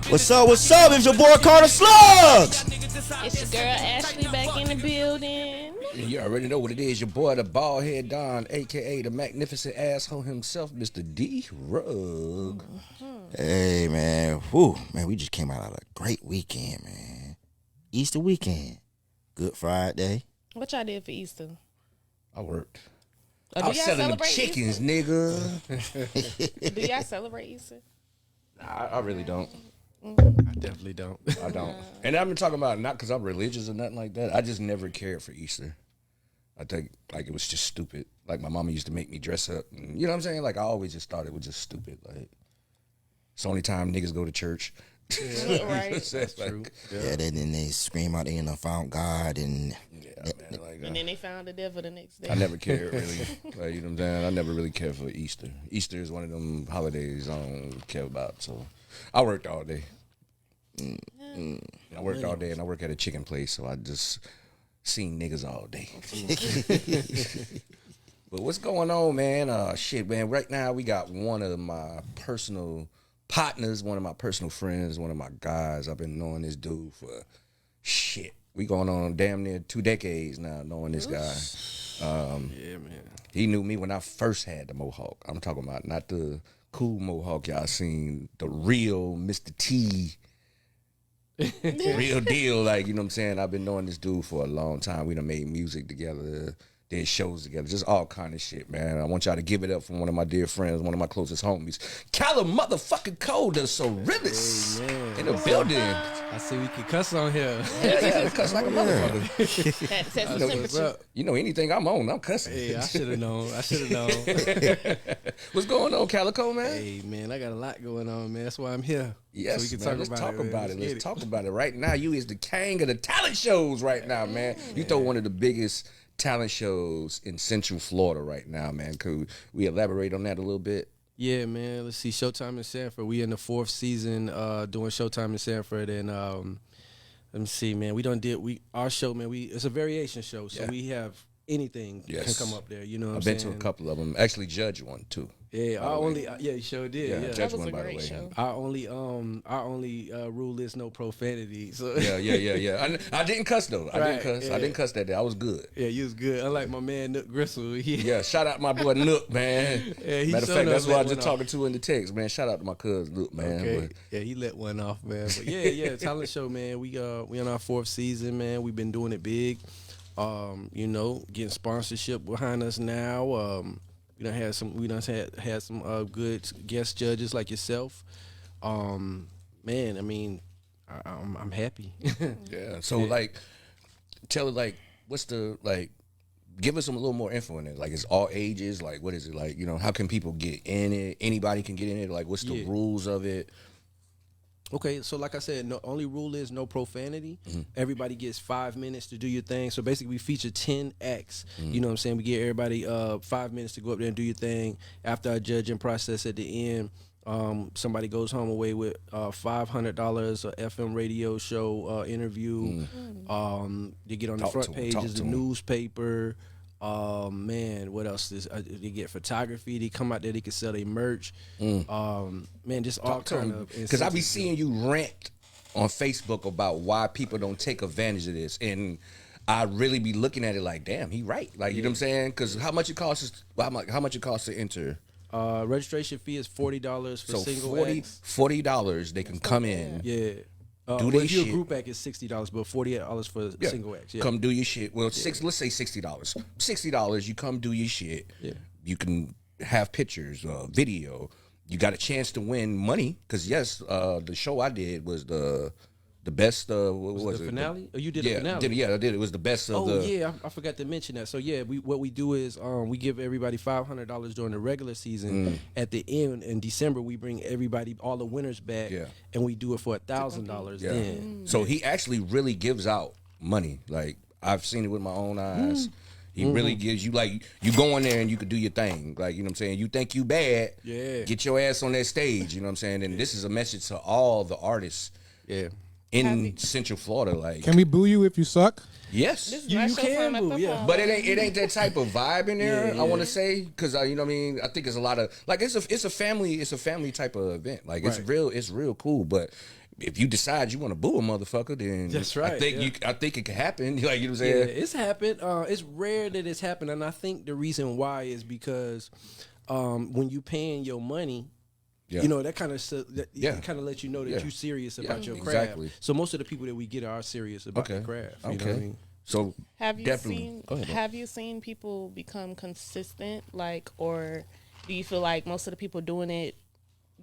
What's up? What's up? It's your boy Carter Slugs. It's your girl Ashley back in the building. You already know what it is. Your boy, the bald head Don, a.k.a. the magnificent asshole himself, Mr. D-Rug. Hey, man. Whew. Man, we just came out of a great weekend, man. Easter weekend. Good Friday. What y'all did for Easter? I worked. Do I was y'all selling them celebrate chickens, Easter? nigga. Do y'all celebrate Easter? I really don't. I definitely don't. I don't. And I've been talking about it not because I'm religious or nothing like that. I just never cared for Easter. I think like it was just stupid. Like my mama used to make me dress up. And, you know what I'm saying? Like I always just thought it was just stupid. Like it's the only time niggas go to church. Yeah. Right. That's True. Yeah, then they scream out, they found God, and man, like, And then they found the devil the next day. I never cared really. Like, you know what I'm saying? I never really cared for Easter. Easter is one of them holidays I don't care about. So I worked all day. I worked all day and I work at a chicken place, so I just seen niggas all day. But what's going on, man? Shit, man. Right now we got one of my personal partners, one of my personal friends, one of my guys. I've been knowing this dude for shit. We going on damn near 2 decades now knowing this guy. Yeah, man. He knew me when I first had the mohawk. I'm talking about not the cool mohawk y'all seen, the real Mr. T. Real deal, like, you know what I'm saying? I've been knowing this dude for a long time. We done made music together, did shows together, just all kind of shit, man. I want y'all to give it up for one of my dear friends, one of my closest homies, Calico motherfucking Cole, the Surrealist in the building. I see we can cuss on here. Yeah, cuss like a motherfucker. Had to test the temperature. You know, anything I'm on, I'm cussing. Hey, I should have known. What's going on, Calico, man? Hey, man, I got a lot going on, man. That's why I'm here. Yes, so we can man. Let's talk about it. Let's Let's talk about it right now. You is the king of the talent shows right now, man. You throw one of the biggest talent shows in Central Florida right now, man. Could we elaborate on that a little bit? Yeah, man. Let's see. Showtime in Sanford. We in the 4th season doing Showtime in Sanford, and let me see, man. Our show, man. It's a variation show, so we have anything can come up there. You know what I'm saying? I've been to a couple of them. Actually, judged one too. Yeah, you sure did. Yeah, Judge That was one, a by the great way. show. Our only rule is no profanity. So Yeah. I didn't cuss though. I didn't cuss. yeah. I didn't cuss that day. I was good. Yeah, you was good. Unlike my man Nook Gristle. Yeah, shout out my boy Nook, man. Yeah, Matter of fact, that's what I was just off. talking to in the text, man. Shout out to my cousin Nook, man. Okay. But, Yeah, he let one off, man. But yeah, talent show, man. We on our 4th season, man. We've been doing it big. Getting sponsorship behind us now. We done had some good guest judges like yourself. Man, I mean, I'm happy. yeah. So like, tell it like, what's the like? Give us a little more info in it. Like, it's all ages. Like, what is it like? You know, how can people get in it? Anybody can get in it. Like, what's the rules of it? Okay, so like I said, only rule is no profanity. Everybody gets 5 minutes to do your thing. So basically, we feature 10 acts. You know what I'm saying? We give everybody 5 minutes to go up there and do your thing. After our judging process at the end, somebody goes home away with $500, a FM radio show interview. They get on the front pages of the newspaper. Man, what else is they get photography? They come out there, they can sell their merch. Man, just all kind of. Because I be seeing you rant on Facebook about why people don't take advantage of this, and I really be looking at it like, damn, he right. Like, you know what I'm saying? Because how much it costs? How much it costs to enter? Registration fee is $40 for single acts. $40 they can come in. Yeah. If you're a group act, it's $60, but $48 for single acts. Yeah. Come do your shit. Well, let's say $60. $60, you come do your shit. Yeah. You can have pictures, video. You got a chance to win money because the show I did was the best. What was the it? finale? You did a finale? I did. It was the best of the. Oh yeah, I forgot to mention that. So yeah, what we do is we give everybody $500 during the regular season. At the end in December, we bring everybody, all the winners back, and we do it for $1,000. Then. So he actually really gives out money. Like, I've seen it with my own eyes. He really gives you, like, you go in there and you can do your thing. Like, you know what I'm saying? You think you bad, get your ass on that stage, you know what I'm saying? And this is a message to all the artists. Yeah. in Central Florida. Like, Can we boo you if you suck? yes. This is You my show can from boo, my yeah. football. But it ain't that type of vibe in there. Yeah, I want yeah. to say because you know what I mean. I think it's a lot of like it's a family type of event. Like it's Right. real cool. But if you decide you want to boo a motherfucker, then That's right, I think yeah. I think it can happen. Like you know what I'm Yeah, saying. it's happened. It's rare that it's happened, and I think the reason why is because when you paying your money, Yeah. you know that kind of Yeah. kind of lets you know that Yeah. you're serious about your craft. exactly. So most of the people that we get are serious about the craft. You know what I mean? So Have you definitely. seen Go ahead, bro. Have you seen people become consistent, like, or do you feel like most of the people doing it,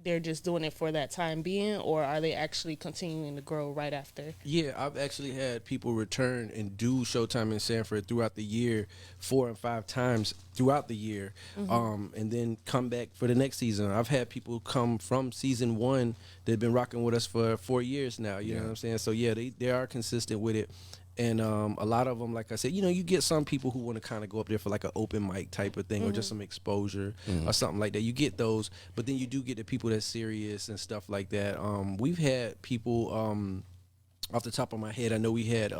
they're just doing it for that time being, or are they actually continuing to grow right after? Yeah, I've actually had people return and do Showtime in Sanford throughout the year, 4 and 5 times throughout the year, and then come back for the next season. I've had people come from season 1 that've been rocking with us for 4 years now. You know what I'm saying? So yeah, they are consistent with it. And a lot of them, like I said, you know, you get some people who want to kind of go up there for like an open mic type of thing or just some exposure or something like that. You get those, but then you do get the people that's serious and stuff like that. We've had people, off the top of my head, I know we had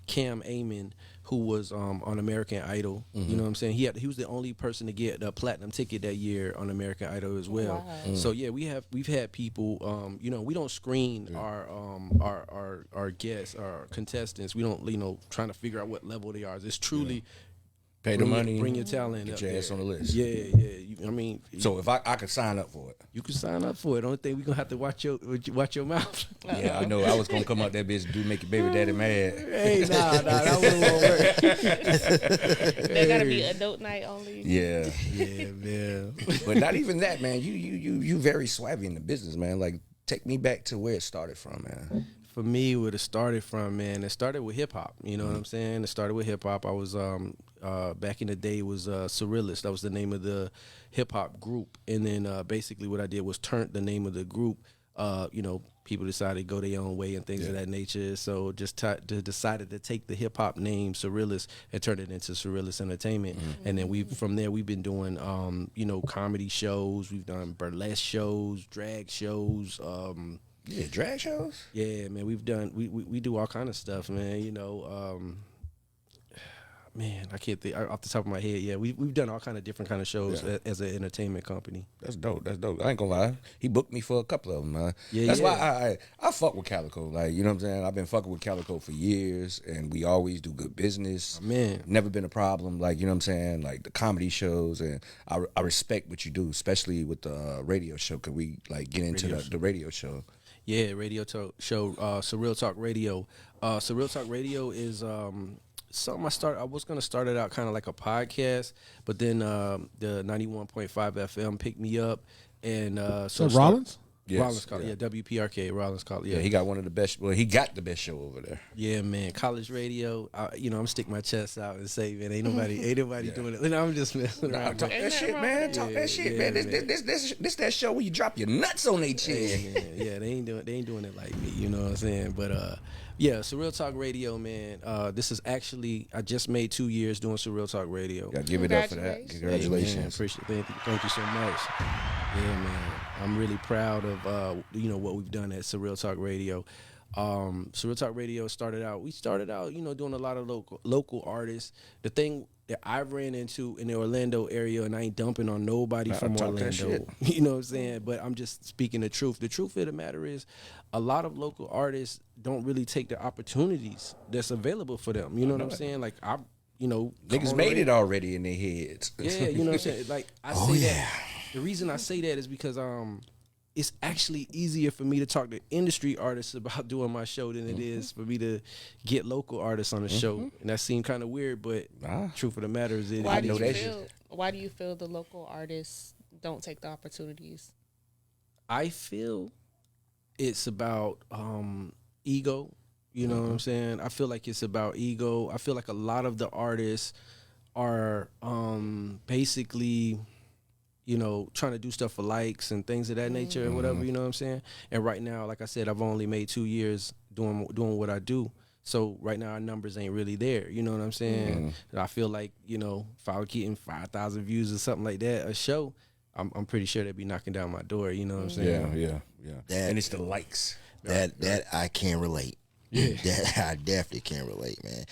Cam Amon, who was on American Idol. You know what I'm saying? He was the only person to get a platinum ticket that year on American Idol as well. Wow. So yeah, we've had people. You know, we don't screen our guests, our contestants. We don't trying to figure out what level they are. It's truly Pay the money, bring your talent, get up your ass there. on the list. Yeah. I mean, So if I could sign up for it. you can sign up for it. Only thing we gonna have to watch your mouth. Yeah, I know. I was gonna come out that bitch and do make your baby daddy mad. Hey, nah, that wouldn't work. There gotta be adult night only. Yeah, Yeah, man. but not even that, man. You very swabby in the business, man. Like take me back to where it started from, man. For me, where it started from, man, it started with hip hop. You know what I'm saying? It started with hip hop. I was back in the day, it was Surrealist. That was the name of the hip hop group. And then basically what I did was turn the name of the group. You know, people decided to go their own way and things of that nature. So just decided to take the hip hop name Surrealist and turn it into Surrealist Entertainment. And then from there we've been doing comedy shows. We've done burlesque shows, drag shows. Yeah, drag shows. Yeah, man, we've done we do all kind of stuff, man. You know, man, I can't think off the top of my head. Yeah, we've done all kind of different kind of shows as an entertainment company. That's dope. That's dope. I ain't gonna lie. He booked me for a couple of them, man. Yeah, That's yeah. why I fuck with Calico. Like, you know what I'm saying? I've been fucking with Calico for years, and we always do good business. Man. Never been a problem. Like, you know what I'm saying? Like the comedy shows, and I respect what you do, especially with the radio show. Could we like get into the radio show? Yeah, radio talk show, Surreal Talk Radio. Surreal Talk Radio is something I was gonna start it out kind of like a podcast, but then the 91.5 FM picked me up, and So Rollins? Yes. Rollins College, WPRK, Rollins College, Yeah, he got one of the best. Well, he got the best show over there. Yeah, man, college radio. I'm sticking my chest out and say, man, ain't nobody doing it. And I'm just messing Nah, around. talk that shit, man. Talk that shit, man. This that show where you drop your nuts on their chin. Yeah, they ain't doing it like me. You know what I'm saying? But yeah, Surreal Talk Radio, man. This is actually I just made 2 years doing Surreal Talk Radio. Gotta give it up for that. Congratulations. Congratulations. Hey, man, appreciate it. Thank you so much. Yeah, man. I'm really proud of what we've done at Surreal Talk Radio. Surreal Talk Radio started out doing a lot of local artists. The thing that I ran into in the Orlando area, and I ain't dumping on nobody from talk that Orlando. You know what I'm saying? But I'm just speaking the truth. The truth of the matter is a lot of local artists don't really take the opportunities that's available for them. You know what I'm saying? Like Niggas made it already in their heads. Yeah, you know what I'm saying? Like I say that. The reason I say that is because it's actually easier for me to talk to industry artists about doing my show than it is for me to get local artists on the show. And that seemed kind of weird, but truth of the matter is Why do you feel the local artists don't take the opportunities? I feel it's about ego. You know what I'm saying? I feel like it's about ego. I feel like a lot of the artists are basically, trying to do stuff for likes and things of that nature or whatever, you know what I'm saying? And right now, like I said, I've only made 2 years doing what I do. So right now our numbers ain't really there. You know what I'm saying? I feel like, if I was getting 5,000 views or something like that, a show, I'm pretty sure they'd be knocking down my door. You know what I'm saying? Yeah. And it's the likes. That I can relate. Yeah. That I definitely can relate, man.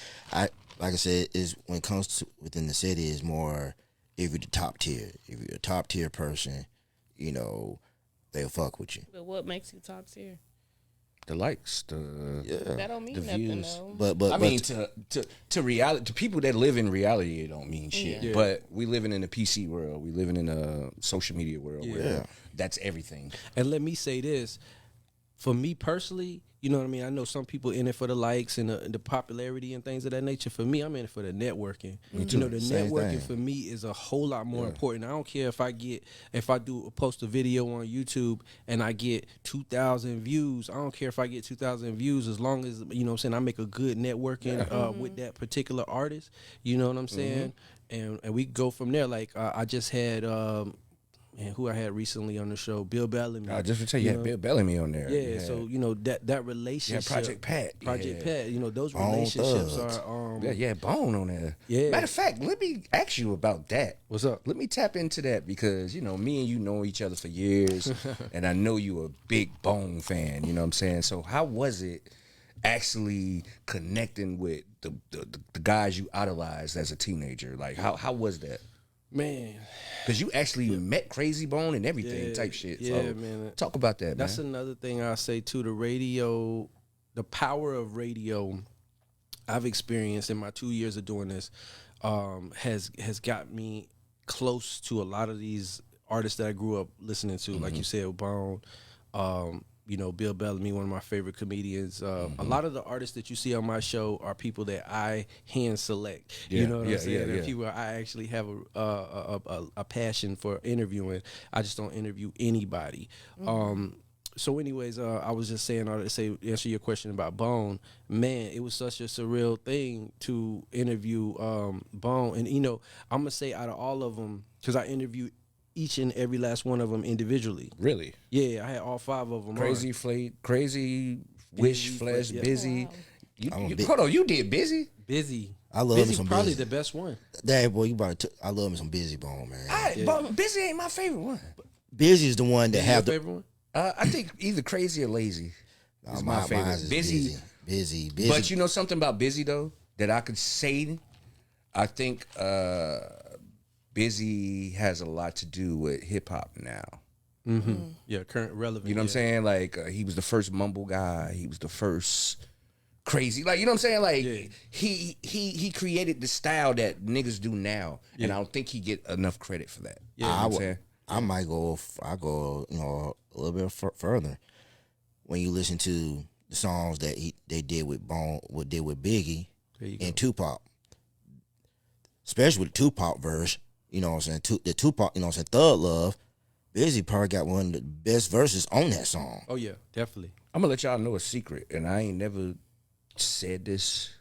Like I said, is when it comes to within the city is more if you're the top tier. If you're a top tier person, they'll fuck with you. But what makes you top tier? The likes, That don't mean the nothing views. though. But I mean, to reality, to people that live in reality, it don't mean shit. Yeah. But we living in a PC world. We living in a social media world where that's everything. And let me say this, for me personally, you know what I mean? I know some people in it for the likes and the popularity and things of that nature. For me, I'm in it for the networking. Me too. The Same networking thing. for me is a whole lot more important. I don't care if I post a video on YouTube and I get 2,000 views. I don't care if I get 2,000 views as long as, you know what I'm saying, I make a good networking with that particular artist. You know what I'm saying? And we go from there. Like I just had and who I had recently on the show, Bill Bellamy. Just to tell you, had Bill Bellamy on there. Yeah, so that relationship, Project Pat, Pat. Those Bone relationships Thugs. are. Bone on there. Yeah. Matter of fact, let me ask you about that. What's up? Let me tap into that because me and you know each other for years, and I know you a big Bone fan. You know what I'm saying? So how was it actually connecting with the guys you idolized as a teenager? Like how was that? Man, Because you actually met Crazy Bone and everything type shit. Yeah, so man. Talk about that, That's man. another thing I say too. The radio, the power of radio, I've experienced in my 2 years of doing this, has got me close to a lot of these artists that I grew up listening to. Like you said, Bone. Bill Bellamy, one of my favorite comedians. A lot of the artists that you see on my show are people that I hand select. You know what I'm saying? And people I actually have a passion for interviewing. I just don't interview anybody. So anyways, I was just saying, answer your question about Bone. Man, it was such a surreal thing to interview Bone. And, I'm going to say out of all of them, because I interviewed each and every last one of them individually. Really? Yeah, I had all 5 of them. Crazy Wish, Flesh, yeah. Busy. Wow. Hold on, you did Busy? Busy. I love me Busy, some probably Busy. the best one. Dad, boy, I love me some Busy Bone, man. But Busy ain't my favorite one. Busy is the one that Your have the favorite one? I think either Crazy or Lazy is my favorite. Mine's is busy. But you know something about Busy though that I could say. I think Busy has a lot to do with hip hop now. Yeah, current relevant. You know what I'm saying? Like he was the first mumble guy. He was the first crazy. Like you know what I'm saying? Like he created the style that niggas do now, and I don't think he get enough credit for that. Yeah, you know what I'm saying? I might go. I go. A little bit further. When you listen to the songs that they did with Bone, what did with Biggie and Tupac, especially with the Tupac verse. You know what I'm saying? The Tupac. You know what I'm saying? Thug Love. Busy probably got one of the best verses on that song. Oh yeah, definitely. I'm gonna let y'all know a secret, and I ain't never said this.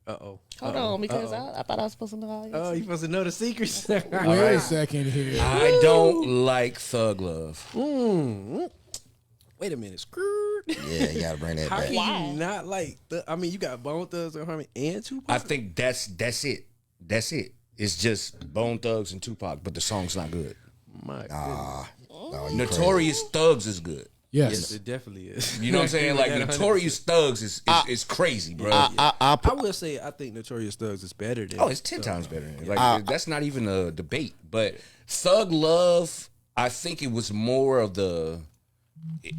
Hold on, because I thought I was supposed to know all these. Oh, you supposed to know the secrets. Wait a second here. I don't like Thug Love. Wait a minute, screwed. Yeah, you gotta bring that How back. can Why? you not like? You got Bone Thugs and Harmony and Tupac. I think that's it. That's it. It's just Bone Thugs and Tupac, but the song's not good. My No, you Notorious Thugs is good. Yes. Yes, it definitely is. You know what I'm saying? Like Notorious Thugs is crazy, bro. I will say I think Notorious Thugs is better than. It's 10 times better. Like that's not even a debate. But Thug Love, I think it was more of the.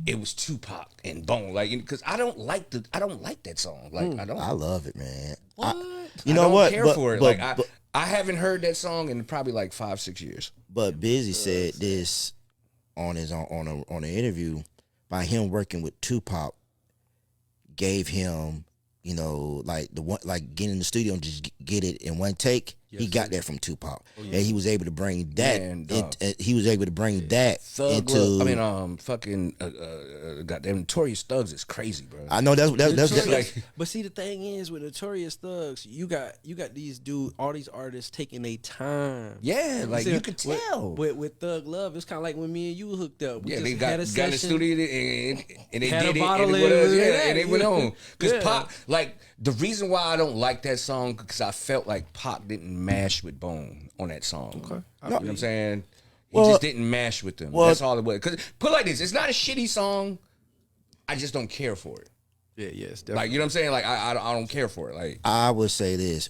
It was Tupac and Bone, like because I don't like that song. Like I don't. I love it, man. What? You know I don't what? care for it. I haven't heard that song in probably like 5-6 years. But Busy said this on his on an interview by him working with Tupac gave him, like the one like getting in the studio and just get it in one take. He got that from Tupac, and he was able to bring that. Man, dog. He was able to bring that Thug into. Love, fucking goddamn Notorious Thugs is crazy, bro. I know that's Notorious- but see, the thing is with Notorious Thugs, you got all these artists taking their time. Yeah, like See, you could tell. With Thug Love, it's kind of like when me and you hooked up. We Yeah, just they got had a in the session. studio and they Had a did it bottle and it and was, that. and they went on. Because Yeah. Pop, like the reason why I don't like that song because I felt like Pop didn't mash with Bone on that song. Okay, you know what I'm saying? He just didn't mash with them. That's all it was. Because put it like this, it's not a shitty song. I just don't care for it. Yeah, yes, Like, you know what I'm saying? Like, I don't care for it. Like, I would say this: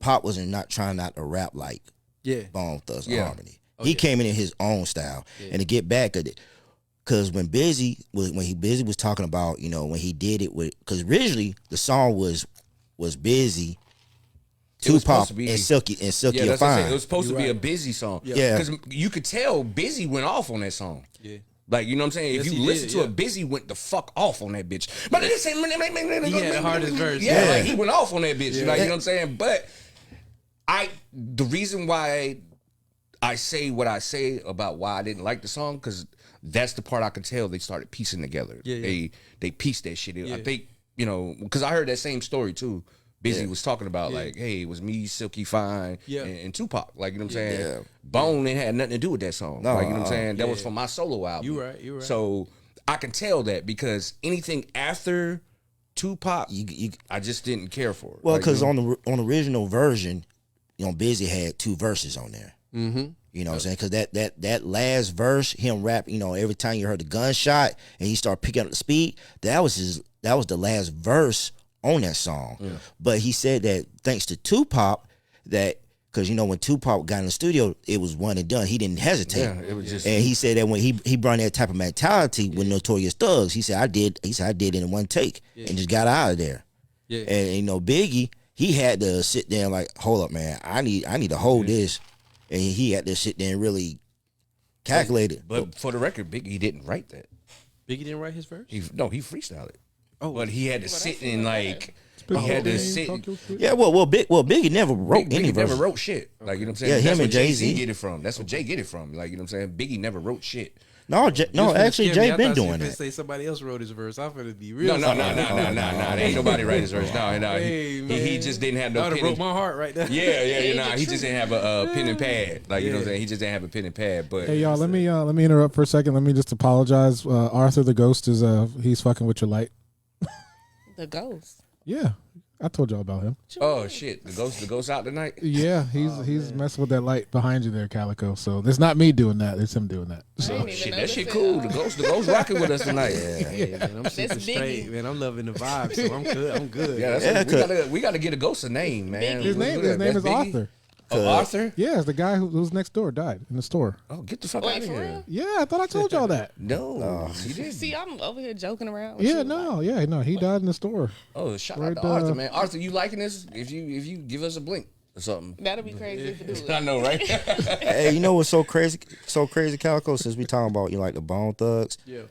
Pop wasn't not trying not to rap like Bone Thugs and Yeah. Harmony. He came in his own style, and to get back at it, because when Busy was talking about, you know, when he did it with, because originally the song was Busy, Tupac, and Silky yeah, and that's what I'm saying. Fine. It was supposed to be a Busy song. Yeah. Because you could tell Busy went off on that song. Yeah. Like, you know what I'm saying? Yes, if you he listen did, to yeah. it, Busy went the fuck off on that bitch. But they say, He had the hardest verse. Yeah, like he went off on that bitch. Yeah. Like, you know what I'm saying? But the reason why I say what I say about why I didn't like the song, because that's the part I could tell they started piecing together. Yeah. They pieced that shit. Yeah. I think, you know, because I heard that same story too. Busy was talking about like, hey, it was me, Silky Fine, and Tupac. Like, you know what I'm saying? Yeah. Bone ain't had nothing to do with that song. No, like, you know what I'm saying? That was for my solo album. You right. So I can tell that because anything after Tupac, I just didn't care for it. Well, Like, because you know? on the original version, you know, Busy had 2 verses on there. Mm-hmm. You know what I'm saying? Because that last verse, him rap, you know, every time you heard the gunshot and he started picking up the speed, that was the last verse on that song. Yeah. But he said that thanks to Tupac, that because, you know, when Tupac got in the studio, it was one and done. He didn't hesitate. Yeah, it was just. And he said that when he brought that type of mentality with Notorious Thugs, he said I did it in one take and just got out of there. Yeah. And you know, Biggie, he had to sit there and like, hold up, man, I need to hold this. And he had to sit there and really calculate it. But for the record, Biggie didn't write that. Biggie didn't write his verse? He freestyled it. Oh, but he had to sit in like He had to sit. Yeah, Biggie never wrote any Biggie never verse. wrote shit. Like, you know what I'm saying? Yeah, That's him where and Jay-Z Jay-Z get it from. That's what Jay get it from. Like, you know what I'm saying? Biggie never wrote shit. No, actually, Jay been doing that. that. Say somebody else wrote his verse. I'm gonna be real. No. Ain't nobody write his verse. No. Hey, He just didn't have no That pen. broke my heart right there. Yeah. He just didn't have a pen and pad. Like, you know what I'm saying? He just didn't have a pen and pad. But Hey y'all, let me interrupt for a second. Let me just apologize. Arthur the Ghost is he's fucking with your light. The ghost. Yeah, I told y'all about him. oh shit, the ghost out tonight. Yeah, he's messing with that light behind you there, Calico. So it's not me doing that; it's him doing that. I So didn't even Shit, that notice shit it. cool. The ghost rocking with us tonight. Yeah, man, I'm sleeping Biggie. straight, man. I'm loving the vibe, so I'm good. I'm good. Yeah, that's we gotta get a ghost a name, man. his name is That's Biggie? Arthur. Oh, Arthur? Yeah, it's the guy who's next door died in the store. Oh, get the fuck Wait, out of for here. real? Yeah, I thought I told y'all that. No, you didn't. See, I'm over here joking around. With Yeah, you. no, he died in the store. Oh, shout out Right, to Arthur, man. Arthur, you liking this? If you give us a blink or something. That'd be crazy if it do. I know, right? Hey, you know what's so crazy, Calico? Since we talking about, you know, like the Bone Thugs, Yeah.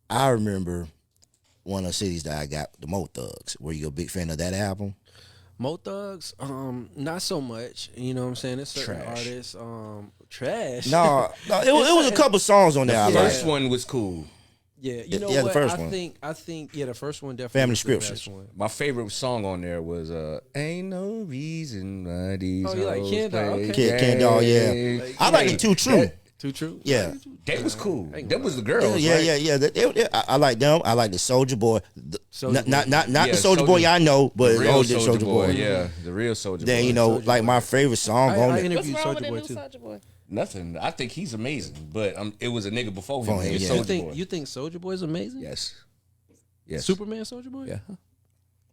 I remember one of the cities that I got, the Mo Thugs. Were you a big fan of that album? Mo Thugs, not so much. You know what I'm saying? It's certain Trash. artists, trash. No, it was a couple songs on there. I The liked. first one was cool. Yeah, you know Yeah, the what? first I one. think the first one definitely Family was the best Scriptures. one. My favorite song on there was "Ain't No Reason Why These Oh, you like Hoes Ken Dog, Play okay. Ken Dog, yeah. Games." I like the Too True. Too true. Yeah. That was cool. That was the girls. Yeah, right? yeah. I like them. I like the Soldier Boy. Soulja Not Yeah, the Soldier Boy I know, but The the real old Soulja Soldier Boy. Yeah, the real Soldier Boy. Then, you know, Soulja like Boy. my favorite song I on there. What's interviewed wrong with Soulja the Boy new too. Soulja Boy? Nothing. I think he's amazing, but it was a nigga before him. Before him, It's yeah. Soulja You think Boy. you think Soulja Boy is amazing? Yes. Yes. Superman Soulja Boy? Yeah,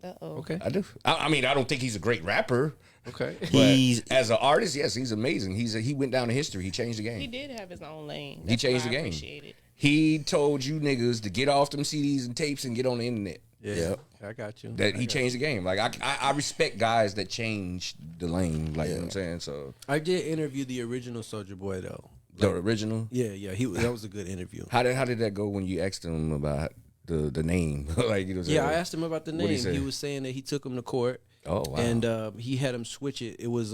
Uh-oh. Okay. I do. I mean, I don't think he's a great rapper. Okay. But He's as an artist, yes, he's amazing. He went down in history. He changed the game. He did have his own lane. He That's changed what the I game. appreciate it. He told you niggas to get off them CDs and tapes and get on the internet. Yeah. I got you. That he changed the game. Like I respect guys that change the lane. Like you know what I'm saying. So I did interview the original Soulja Boy though. the original. Yeah. That was a good interview. How did that go when you asked him about the name? Like you know. What I'm Yeah, I saying? asked him about the What'd name. he say? He was saying that he took him to court. Oh wow. And he had him switch it. It was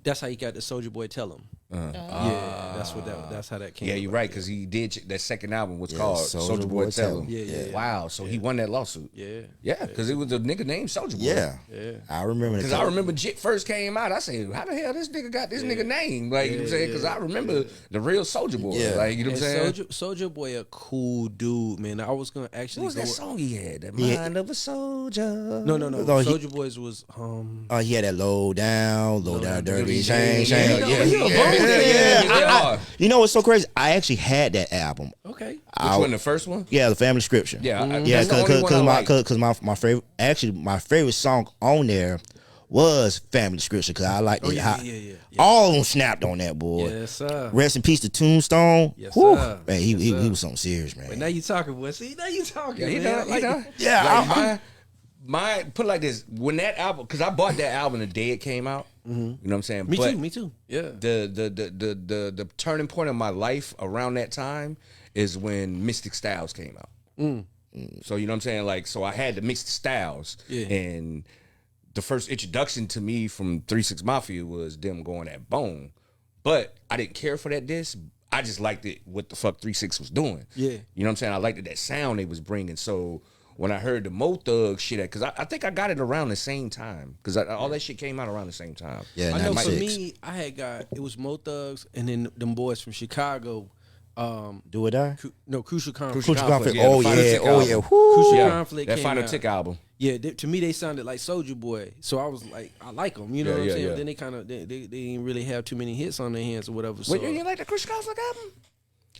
that's how he got the Soulja Boy Tell Him. Yeah, that's how that came. Yeah, you're about. right, because he did that second album was Yeah, called Soulja Soulja Boy Boy Tell Tell Him. Him. Yeah. Wow, so he won that lawsuit. Yeah. Yeah, because it was a nigga named Soulja Boy. yeah. Yeah. I remember Because I remember Jit first came out, I said, how the hell this nigga got this nigga name? Like, you know what I'm saying? Because I remember the real Soulja Boy. Yeah. Like, you know what I'm saying? Soulja Boy a cool dude, man. I was gonna What actually was go. that song he had? The Yeah. Mind of a Soldier. No. No, he- Soulja Boys was he had that low down, dirty. dirty, shame. You know what's so crazy? I actually had that album. Okay. Which one? The first one? Yeah, the Family Scripture. Yeah, yeah. Because my favorite song on there was Family Scripture because I liked it. All of them snapped on that, boy. Yes, sir. Rest in peace to Tombstone. Yes, Whew. sir. Man, Yes, he sir. was something serious, man. But now you talking, boy. See, now you talking. Yeah, he man. done. Yeah, My put it like this: when that album, because I bought that album the day it came out. You know what I'm saying? Me too. Yeah. The turning point of my life around that time is when Mystic Styles came out. So you know what I'm saying? Like, so I had the Mystic Styles, and the first introduction to me from 3 6 Mafia was them going at Bone, but I didn't care for that disc. I just liked it what the fuck 3 6 was doing. Yeah, you know what I'm saying? I liked that sound they was bringing. So when I heard the Mo Thug shit, because I think I got it around the same time, because all that shit came out around the same time. Yeah, I know. For 96. me, I had got it was Mo Thugs and then them boys from Chicago. Do or Die? Crucial Conflict. Crucial Conflict. Yeah, Oh, the Final yeah. Tick Oh, album. yeah. Crucial Conflict. That came Final out. Tick album. Yeah, to me they sounded like Soulja Boy, so I was like, I like them. You know what I'm saying? Yeah. Then they kind of they didn't really have too many hits on their hands or whatever. So Wait, you like the Crucial Conflict album?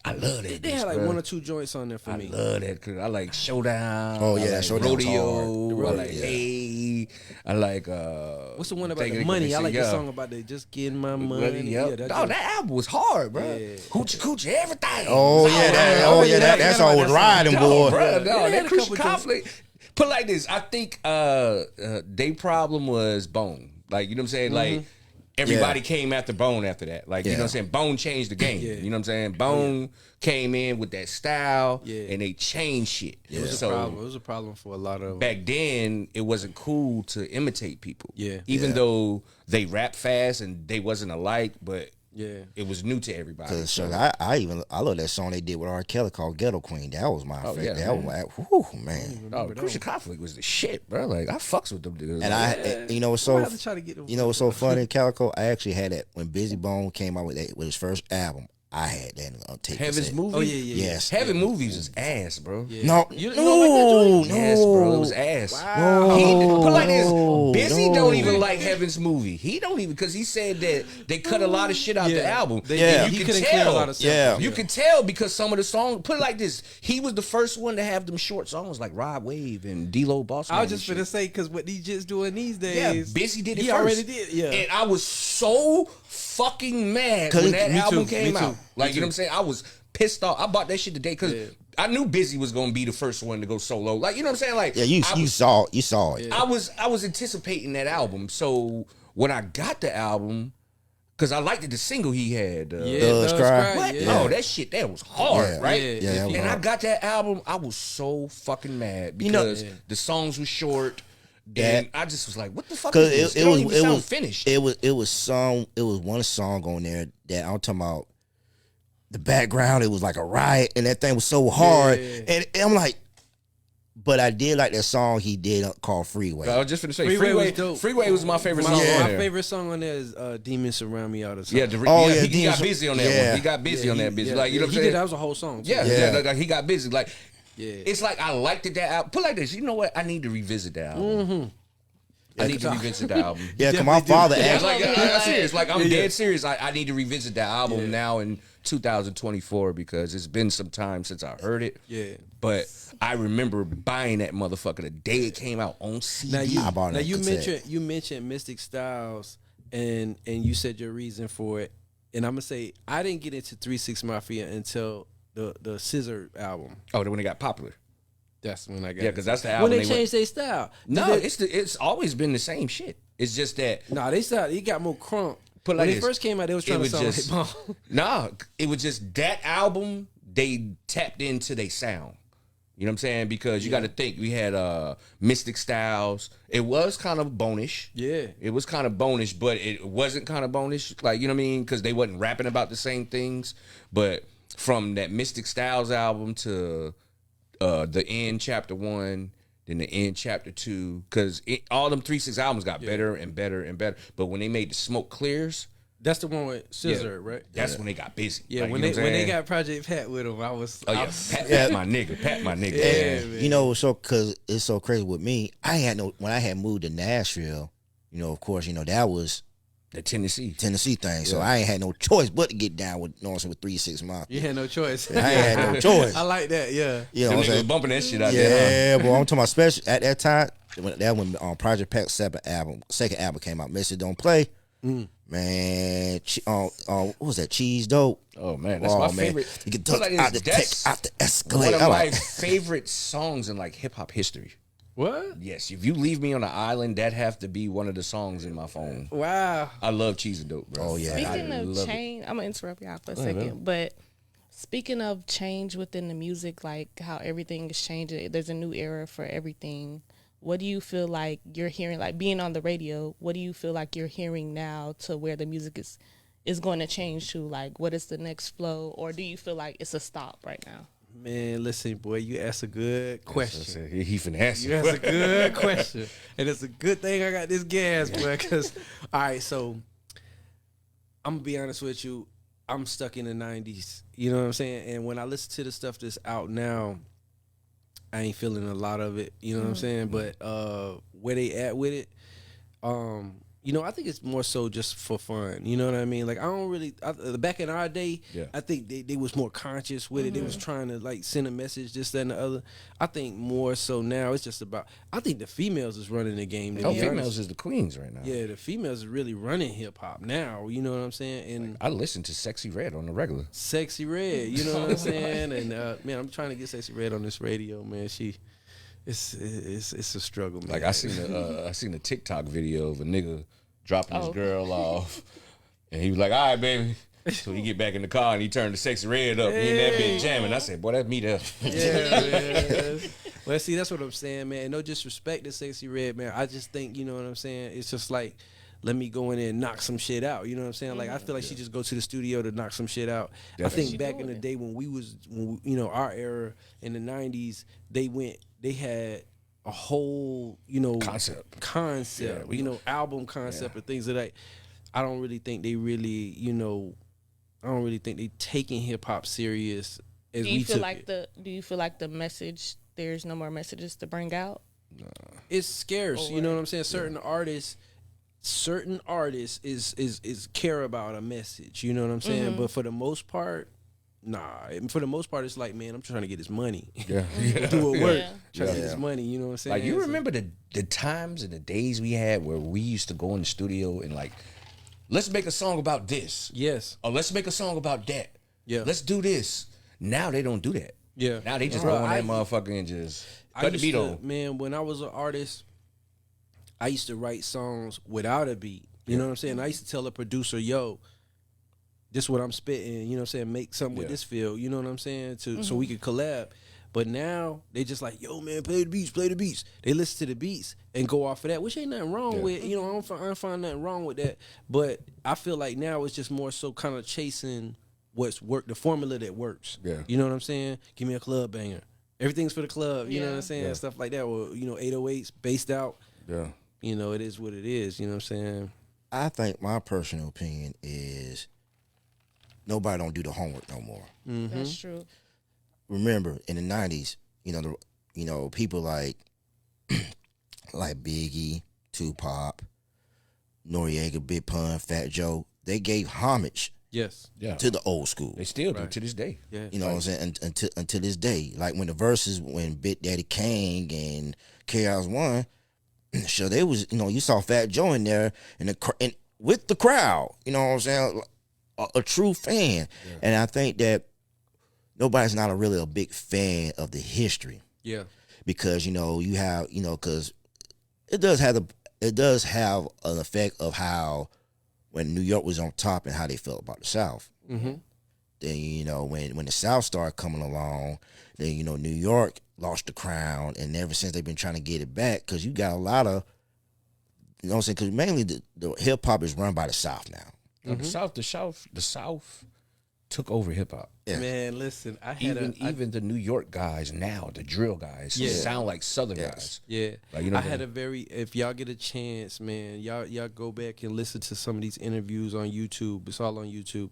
I love that. they had like one or two joints on there for me. I love that because I like Showdown. Oh, yeah, I like Showdown was Rodeo. hard. I like Hey. I like What's the one about the money? I like the song about the just getting my money. Yeah, that album was hard, bro. Yeah. Hoochie everything. Oh, yeah. That song was riding, boy. Bro, Yeah, that a Crucial couple Conflict. Put it like this, I think their problem was Bone. Like, you know what I'm saying? Like, everybody came after Bone after that. Like, you know what I'm saying? Bone changed the game. Yeah. You know what I'm saying? Bone came in with that style, Yeah. and they changed shit. It was a problem. It was a problem for a lot of Back then, it wasn't cool to imitate people. Yeah. Even though they rap fast and they wasn't alike, but Yeah. it was new to everybody. Cause So, I love that song they did with R. Kelly called Ghetto Queen. That was my favorite. yeah, that was like, whew, man. Crucial Conflict was the shit, bro. Like, I fucks with them dudes. And like, you know what's We'll so have to try to get them. you know what's so funny, Calico? I actually had that when Busy Bone came out with his first album. I had that on tape. Heaven's cassette. Movie? Oh yeah. Yes. Heaven Movies is ass, bro. Yeah. No, You don't like that joint? Yes, bro. It was ass. Wow. He put like this. Busy no. don't even like Heaven's Movie. He don't even, because he said that they cut a lot of shit out the album. Yeah. He you couldn't can clear a tell. lot of stuff. Yeah. You can tell because some of the songs. Put it like this. He was the first one to have them short songs like Rod Wave and D-Lo Boss Man. I was just and gonna shit. say because what he just doing these Yeah, days. Busy did it He first. already did. Yeah. And I was so fucking mad 'Cause when that me album too, came me too, out. Like, you know what I'm saying? I was pissed off. I bought that shit today because I knew Busy was gonna be the first one to go solo. Like, you know what I'm saying? Like, Yeah, you saw it. I was anticipating that album. So when I got the album, because I liked the single he had. Does Cry. What? Yeah. Oh, that shit, that was hard, Yeah. right? Yeah, that was And I hard. got that album, I was so fucking mad You know- because the songs were short. Yeah. And I just was like, what the fuck Cause is this? it don't was even it sound was finished. It was one song on there that I'm talking about. The background, it was like a riot, and that thing was so hard. Yeah. And I'm like, but I did like that song he did called Freeway. I was just finna say, Freeway was Freeway, dope. Freeway was my favorite My, song on my there. favorite song on there is "Demons Surround Me" All the time. Yeah, he got busy on that Yeah. one. He got busy on that bitch. Like, you know what I'm he saying? did. That was a whole song. Too. Yeah, like, he got busy. Like, Yeah. it's like I liked it that album. Put it like this, you know what? I need to revisit the album. I need to revisit the album. Yeah, cause my father Yeah, asked. like I'm serious. Like I'm dead serious. I need to revisit that album now in 2024 because it's been some time since I heard it. Yeah. But I remember buying that motherfucker the day it came out on CD. Now I bought that you cassette. mentioned Mystic Styles and you said your reason for it, and I'm gonna say I didn't get into 3 6 Mafia until the Scissor album. Oh, when it got popular. That's when I got. Yeah, it. because that's the album. when they changed their style. No, Did it's always been the same shit. It's just that no, they started. He got more crunk. Put When like they this, first came out, they was it trying to was sound just- like Bone. Nah, it was just that album. They tapped into their sound. You know what I'm saying? Because you got to think we had Mystic Styles. It was kind of bonish. Yeah. It was kind of bonish, but it wasn't kind of bonish. Like, you know what I mean? Because they wasn't rapping about the same things. But from that Mystic Styles album to the End Chapter 1, then the End Chapter 2, because all them 3 6 albums got better and better and better. But when they made the Smoke Clears, That's the one with Scissor, right? that's when they got busy. Yeah, Like, when you know they what I'm when they saying? got Project Pat with him, I was. Oh yeah, Pat my nigga, Pat my nigga. Yeah, man. man. You know, so because it's so crazy with me, when I had moved to Nashville, you know, of course, you know, that was The Tennessee thing. So I ain't had no choice but to get down with with 3 6 Mafia. You had no choice. I ain't had no choice. I like that. Yeah. You know Them what I'm niggas saying? bumping that shit out there. Yeah, boy. I'm talking about especially at that time. When Project Pack second album came out, Message Don't Play. Man, what was that? Cheese Dope. Oh man, that's my favorite. You can duck out the Escalade. One of my favorite songs in like hip hop history. What? Yes, if you leave me on an island, that have to be one of the songs in my phone. Wow. I love Cheese and Dope, bro. Oh yeah. Speaking of change, I'm gonna interrupt y'all for a second, but speaking of change within the music, like how everything is changing, there's a new era for everything. What do you feel like you're hearing, like being on the radio, what do you feel like you're hearing now to where the music is going to change to? Like, what is the next flow? Or do you feel like it's a stop right now? Man, listen, boy, you asked a good question. He finna answer. You asked a good question. And it's a good thing I got this gas, boy, because, all right, so I'm going to be honest with you. I'm stuck in the 90s. You know what I'm saying? And when I listen to the stuff that's out now, I ain't feeling a lot of it, you know what I'm saying? But where they at with it, you know, I think it's more so just for fun. You know what I mean? Like, I don't really, back in our day, I think they was more conscious with it. They was trying to, like, send a message, this, that, and the other. I think more so now it's just about, I think the females is running the game. Females is the queens right now. Yeah, the females are really running hip-hop now, you know what I'm saying? And like, I listen to Sexy Red on the regular. Sexy Red, you know what I'm saying? And, man, I'm trying to get Sexy Red on this radio, man. It's a struggle, man. Like, I seen a TikTok video of a nigga dropping his girl off, and he was like, "All right, baby." So he get back in the car and he turned the Sexy Red up. He in that bitch jamming. I said, "Boy, that's me there." Yeah, man. Well, see, that's what I'm saying, man. No disrespect to Sexy Red, man. I just think, you know what I'm saying? It's just like, let me go in there and knock some shit out. You know what I'm saying? Like, I feel like she just go to the studio to knock some shit out. Definitely. I think back in the day when you know, our era in the 90s, they had a whole, you know, concept, you know, album concept and things like that. I don't really think they really, you know, I don't really think they taking hip hop serious as we took it. Do you feel like the message, there's no more messages to bring out? It's scarce, you know what I'm saying? Certain artists is care about a message, you know what I'm saying? But for the most part, nah. For the most part, it's like, man, I'm trying to get this money. Yeah. Do it work. Trying to get this money, you know what I'm saying? Like, you remember the times and the days we had where we used to go in the studio and, like, let's make a song about this. Yes. Or let's make a song about that. Yeah. Let's do this. Now they don't do that. Yeah. Now they just go on that motherfucker and just cut the beat on. Man, when I was an artist, I used to write songs without a beat. You know what I'm saying? I used to tell a producer, yo, this is what I'm spitting, you know what I'm saying? Make something with this feel, you know what I'm saying? So we could collab. But now they just like, yo, man, play the beats. They listen to the beats and go off of that, which ain't nothing wrong with. You know, I don't find nothing wrong with that. But I feel like now it's just more so kind of chasing what's the formula that works. Yeah. You know what I'm saying? Give me a club banger. Everything's for the club, you know what I'm saying? Stuff like that. Or, you know, 808s based out. Yeah. You know, it is what it is, you know what I'm saying? I think my personal opinion is nobody don't do the homework no more. That's true. Remember, in the 90s, you know, people like Biggie, Tupac, Noriega, Big Pun, Fat Joe, they gave homage to the old school. They still do to this day. Yeah. You know what I'm saying? Until this day. Like when the verses, when Big Daddy Kane and Chaos One, so they was, you know, you saw Fat Joe in there and with the crowd, you know what I'm saying? A true fan. Yeah. And I think that nobody's not really a big fan of the history. Yeah. Because, you know, you have, you know, because it does have an effect of how when New York was on top and how they felt about the South. Mm-hmm. Then, you know, when the South started coming along, then, you know, New York lost the crown, and ever since they've been trying to get it back, because you got a lot of, you know what I'm saying, because mainly the hip-hop is run by the South now. Mm-hmm. The South took over hip-hop. Yeah. Man, listen, even the New York guys now, the drill guys, sound like Southern guys. Yeah. Like, you know, if y'all get a chance, man, y'all go back and listen to some of these interviews on YouTube. It's all on YouTube.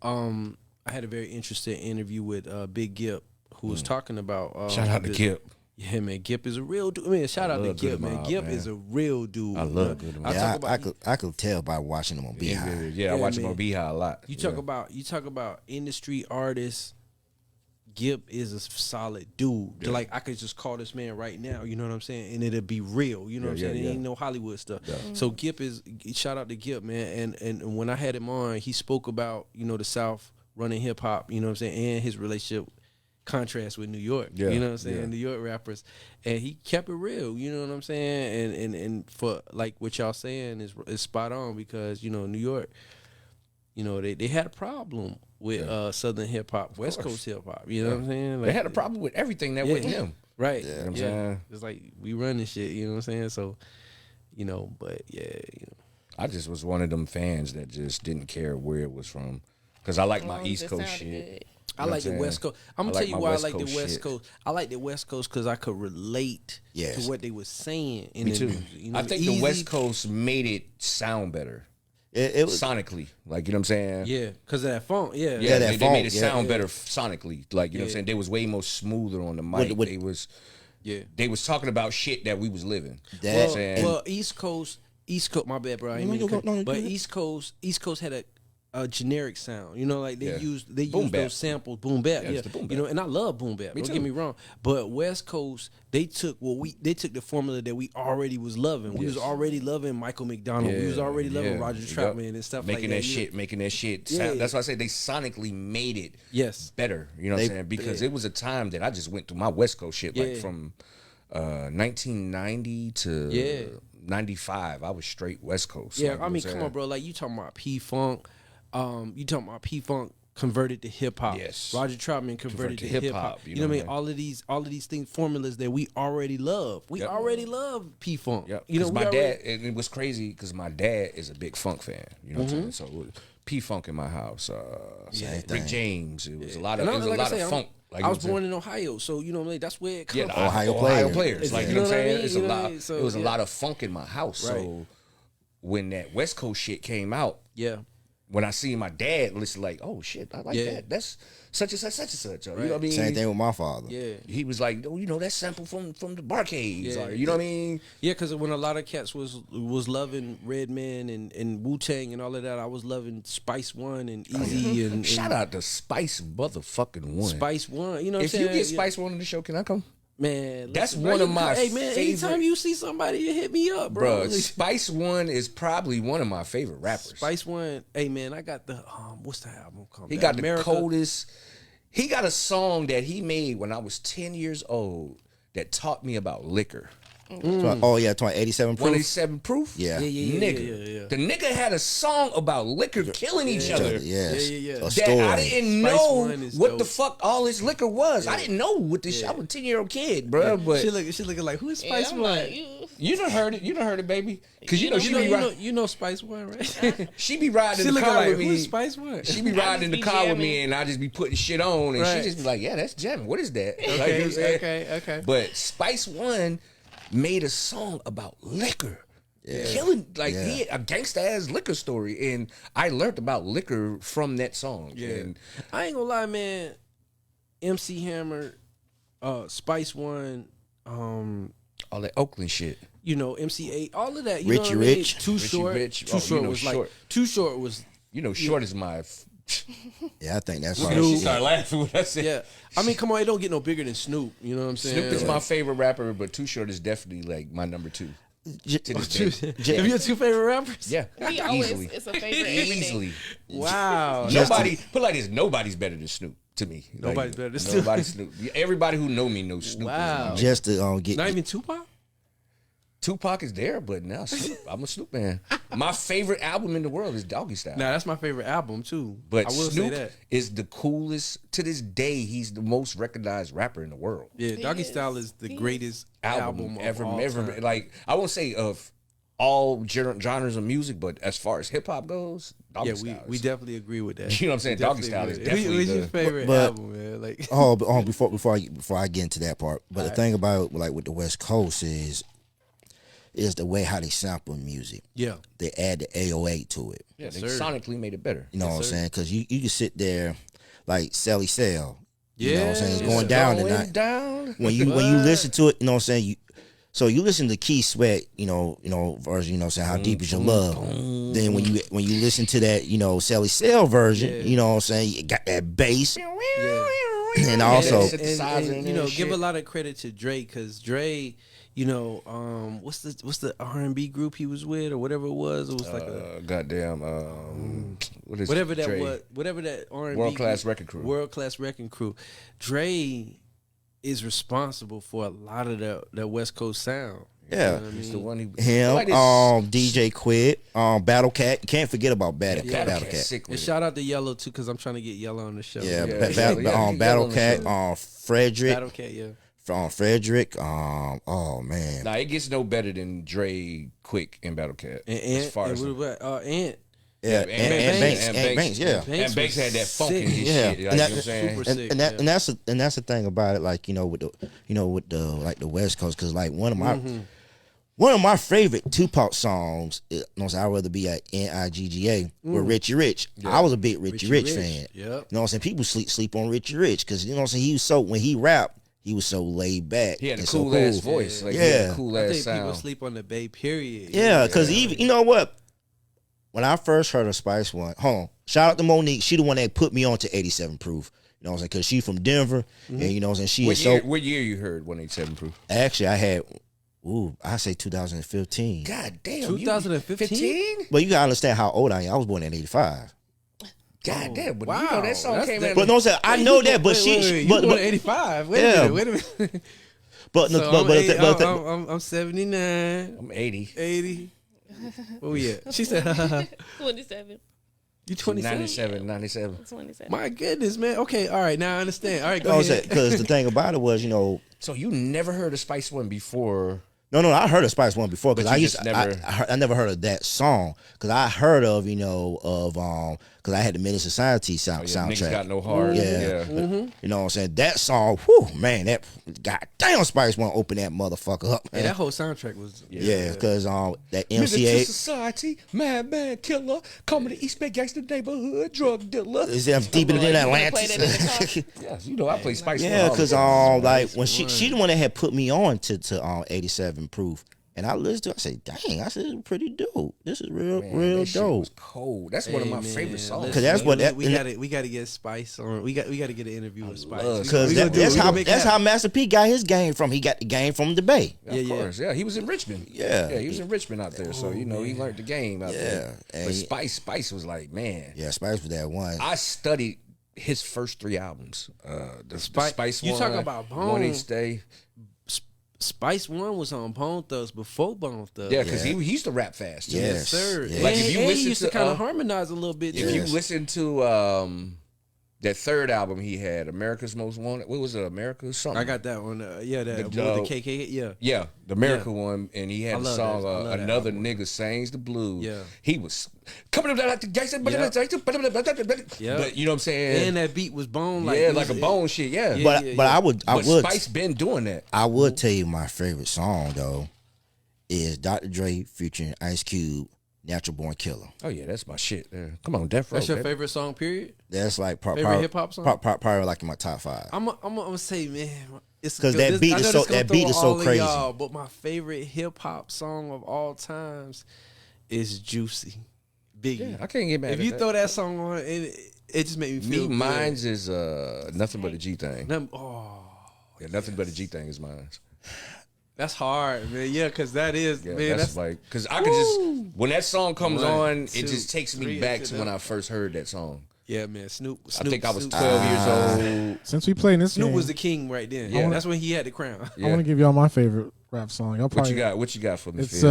I had a very interesting interview with Big Gip, who was talking about shout out to Gip. Yeah, man, Gip is a real dude. Man, shout out to Gip, man. Gip is a real dude. I love Good Mob. I could tell by watching him on Beehive. Yeah, I watch him on Beehive a lot. You talk about industry artists. Gip is a solid dude. Yeah. Like I could just call this man right now, you know what I'm saying, and it'll be real. You know what I'm saying? It ain't no Hollywood stuff. Yeah. So Gip is shout out to Gip, man. And when I had him on, he spoke about the South running hip hop. You know what I'm saying, and his relationship contrast with New York. Yeah. You know what I'm saying, New York rappers, and he kept it real. You know what I'm saying, and for like what y'all saying is spot on because New York, they had a problem with Southern hip hop, West Coast hip hop. You know what I'm saying? Like, they had a problem with everything that went him. Right. You know what I'm saying? It's like we run this shit, you know what I'm saying? So, but I just was one of them fans that just didn't care where it was from. Because I like my East Coast shit. I like the West Coast. I'm gonna tell you why I like the West Coast. I like the West Coast because I could relate to what they were saying. Me too. I think the West Coast made it sound better. It was sonically, like, you know what I'm saying? Yeah, because of that funk. Yeah, they made it sound better sonically. Like, you know what I'm saying? They was way more smoother on the mic. They was talking about shit that we was living. Well, East Coast. My bad, bro. But East Coast had a generic sound, like they used those samples, boom bap, boom bap. And I love boom bap. Don't get me wrong, but West Coast they took the formula that we already was loving. We was already loving Michael McDonald. We was already loving Roger Troutman and stuff making like that. Making that shit sound. That's why I say they sonically made it better. You know what I'm saying? Because it was a time that I just went through my West Coast shit like from 1990 to 95. I was straight West Coast. Yeah, I mean, come on, bro. Like you talking about P-Funk. You talking about P-Funk converted to hip hop. Yes. Roger Troutman converted to hip hop. You know what I mean? All of these things, formulas that we already love. We already love P-Funk. Yep. My dad, and it was crazy because my dad is a big funk fan. You know what I'm saying? So P-Funk in my house. Rick James. It was a lot of funk. Like I was born in Ohio, so that's where it comes from. Ohio players. Like, you know what I'm saying? It's a lot. It was a lot of funk in my house. Right. So when that West Coast shit came out, when I see my dad listen, like, oh shit, I like that. That's such and such, such and such. Right. You know what I mean? Same thing with my father. Yeah, he was like, oh, that sample from the Barcades. Or, you know what I mean? Yeah, because when a lot of cats was loving Redman and Wu-Tang and all of that, I was loving Spice One and Easy and shout out to Spice motherfucking One. Spice One, you know what I'm if saying? You get Spice One on the show, can I come? Man, that's one of my favorite. Anytime you see somebody, hit me up, bro. Spice One is probably one of my favorite rappers. Spice One, hey man, I got the what's the album called? He got the coldest. He got a song that he made when I was 10 years old that taught me about liquor. Oh yeah, 87 proof. 187 proof. Yeah, nigga. The nigga had a song about liquor killing each other. Yeah. A story. That I didn't know what the fuck all this liquor was. I didn't know what this. I was a 10-year-old kid, bro. But she looking like, who is Spice One? You done heard it. You done heard it, baby. Because you know Spice One, right? She be riding in the car with me. Who's Spice One? She be riding in the car with me, and I just be putting shit on, and she just be like, "Yeah, that's jamming. What is that?" Okay. But Spice One made a song about liquor. Killing, like, he had a gangsta ass liquor story, and I learned about liquor from that song. And I ain't gonna lie, man. MC Hammer, Spice One, all that Oakland shit. MC8, all of that. You Richie know what I mean? Rich. Too Short. Too Short was like. Too Short was. Short is my. Yeah, I think that's why she started laughing when I said. Yeah, I mean, come on, it don't get no bigger than Snoop. You know what I'm saying? Snoop is my favorite rapper, but Too Short is definitely like my number 2. If you're 2 favorite rappers, easily, it's a favorite easily. Wow, nobody put like this. Nobody's better than Snoop to me. Nobody's better than Snoop. Nobody's Snoop. Everybody who know me knows Snoop. Wow, just to get not even Tupac. Tupac is there, but now Snoop, I'm a Snoop man. My favorite album in the world is Doggy Style. Nah, that's my favorite album too. But I will Snoop say that. Is the coolest. To this day, he's the most recognized rapper in the world. Yeah, Doggy Style is the greatest album ever. Time. Like, I won't say of all genres of music, but as far as hip hop goes, Doggy Style. We definitely agree with that. You know what I'm saying? Doggy Style is definitely What's your favorite album, man? Like, before I get into that part, but the thing about like with the West Coast is the way how they sample music. Yeah. They add the 808 to it. Yeah, they sonically made it better. You know what I'm saying? Because you can sit there like Sally Cell. You know what I'm saying? It's going down tonight. Down. When you listen to it, you know what I'm saying? So you listen to Keith Sweat, version, you know what I'm saying, How Deep Is Your Love. Then when you listen to that, Sally Sell version, you know what I'm saying, you got that bass. And also give a lot of credit to Dre, because Dre, what's the R&B group he was with or whatever it was? It was like a goddamn what is whatever that Dre? was, whatever that R&B World Class Wrecking Crew. World Class Wrecking Crew. Dre is responsible for a lot of that West Coast sound. Yeah, he's the one. DJ Quid, Battle Cat. You can't forget about Battle Cat. And shout out to Yellow too, because I'm trying to get Yellow on the show. Battle Cat, Frederick. Battle Cat, yeah. From Frederick, oh man. Nah, it gets no better than Dre, Quick, and Battle Cat. And Banks, yeah. And Banks had that funk in his yeah. shit. You know what I'm saying? Super sick, and that's the thing about it, like, with the West Coast, because like one of my favorite Tupac songs, I'd rather be at Nigga with Richie Rich. Yeah. I was a big Richie Rich fan. Yep. You know what I'm saying? People sleep on Richie Rich because you know what I'm saying. When he rapped, he was so laid back. He had a cool ass voice. Like, he had a cool ass sound. People sleep on the Bay. Period. Yeah, because even you know what? When I first heard of Spice One, shout out to Monique. She the one that put me on to 87 Proof. You know what I'm saying? Because she from Denver, and you know what I'm saying. What year you heard 187 Proof? Actually, I had. I say 2015. God damn. 2015? But you gotta understand how old I am. I was born in 85. God damn. But wow. That song came out. But no, I know that, but you born in 85. Wait a minute. I'm 79. I'm 80. 80. Where we at? She said 27. You 27? 97. 27. My goodness, man. Okay, all right. Now I understand. All right, go ahead. Because the thing about it was, So you never heard of Spice One before? No, I heard of Spice One before because I never heard of that song because I heard of because I had the Menace Society soundtrack. Niggas Got No Heart. Yeah. Mm-hmm. You know what I'm saying? That song, whew, man, that goddamn Spice One opened that motherfucker up. Man. Yeah, that whole soundtrack was because that Menace MCA Society, Madman Killer, coming to East Bay Gangster Neighborhood, drug dealer. Is that deeper than Atlantis? Yeah, I play Spice One. Yeah, because like when she the one that had put me on to 87 Proof. And I listened to it, I said, dang, this is pretty dope. This is real dope. Shit was cold. That's one of my favorite songs. Because that's what we got to get Spice on. We got to get an interview with Spice. Because that's how Master P got his game from. He got the game from the Bay. Of course. Yeah, he was in Richmond. Yeah, he was in Richmond out there. So he learned the game out there. But Spice was like, man. Yeah, Spice was that one. I studied his first 3 albums. The Spice you one. You talk about Bone. One Each Day. Spice One was on Bone Thugs before Bone Thugs. Yeah, because he used to rap fast. Too. Yes, sir. Yeah. Like if you listen he used to kind of harmonize a little bit. If you listen to that third album he had, America's Most Wanted. What was it? America's something. I got that one. the KK. Yeah, the America one, and he had the song "Another Nigga Sings the Blues." Yeah, he was coming up like the gangster, but you know what I'm saying. And that beat was Bone, like a Bone shit. Yeah, but I would. Spice been doing that. I would tell you my favorite song though is Dr. Dre featuring Ice Cube. Natural Born Killer. Oh yeah, that's my shit. Come on, Death Row. That's your favorite song, period. That's like favorite hip hop song. Probably like in my top 5. I'm gonna say, man, it's because that beat is so crazy. But my favorite hip hop song of all times is Juicy, Biggie. Yeah, I can't get mad. If you throw that song on, it just made me feel. Mine's is Nothing But a G Thing. Nothing But a G Thing is mine. That's hard, man. Yeah, because that is, man. That's like, because I could just, when that song comes on, it just takes me back to when I first heard that song. Yeah, man. Snoop. I think I was 12 years old. Since we playing this Snoop game, was the king right then. Yeah, that's when he had the crown. I want to give y'all my favorite rap song. What you got for me? It's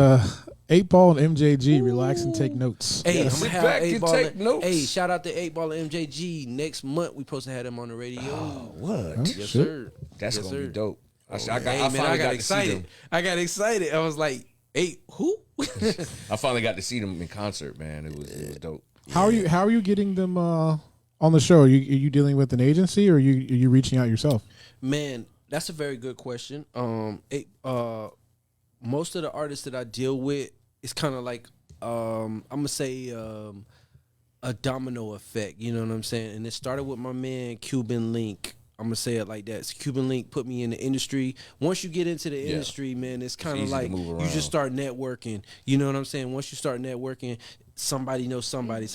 8 Ball and MJG. Relax and take notes. Hey, I'm sit back and take notes. Hey, shout out to 8 Ball and MJG. Next month we supposed to have them on the radio. Oh, what? Yes, sir. That's gonna be dope. I got excited. I got excited. I was like, 8 who? I finally got to see them in concert, man. It was dope. How are you getting them on the show? Are you dealing with an agency or are you reaching out yourself? Man, that's a very good question. Most of the artists that I deal with, it's kind of like I'm gonna say a domino effect. You know what I'm saying? And it started with my man Cuban Link. I'm gonna say it like that. So Cuban Link put me in the industry. Once you get into the industry, man, it's kind of like you just start networking. You know what I'm saying? Once you start networking, somebody knows somebody.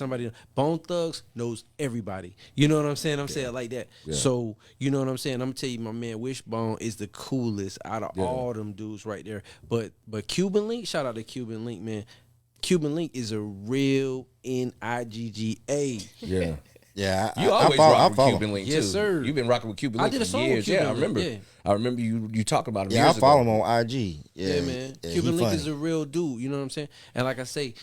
Bone Thugs knows everybody. You know what I'm saying? I'm saying it like that. Yeah. So you know what I'm saying? I'm gonna tell you, my man Wishbone is the coolest out of all them dudes right there. But Cuban Link, shout out to Cuban Link, man. Cuban Link is a real NIGGA. Yeah. Yeah, you always rock with Cuban Link, yes, too. sir. You've been rocking with Cuban Link for years. Yeah, I remember. Yeah. I remember you talking about him. Yeah, I follow him on IG. Yeah, man. Cuban Link is a real dude. You know what I'm saying? And like I say,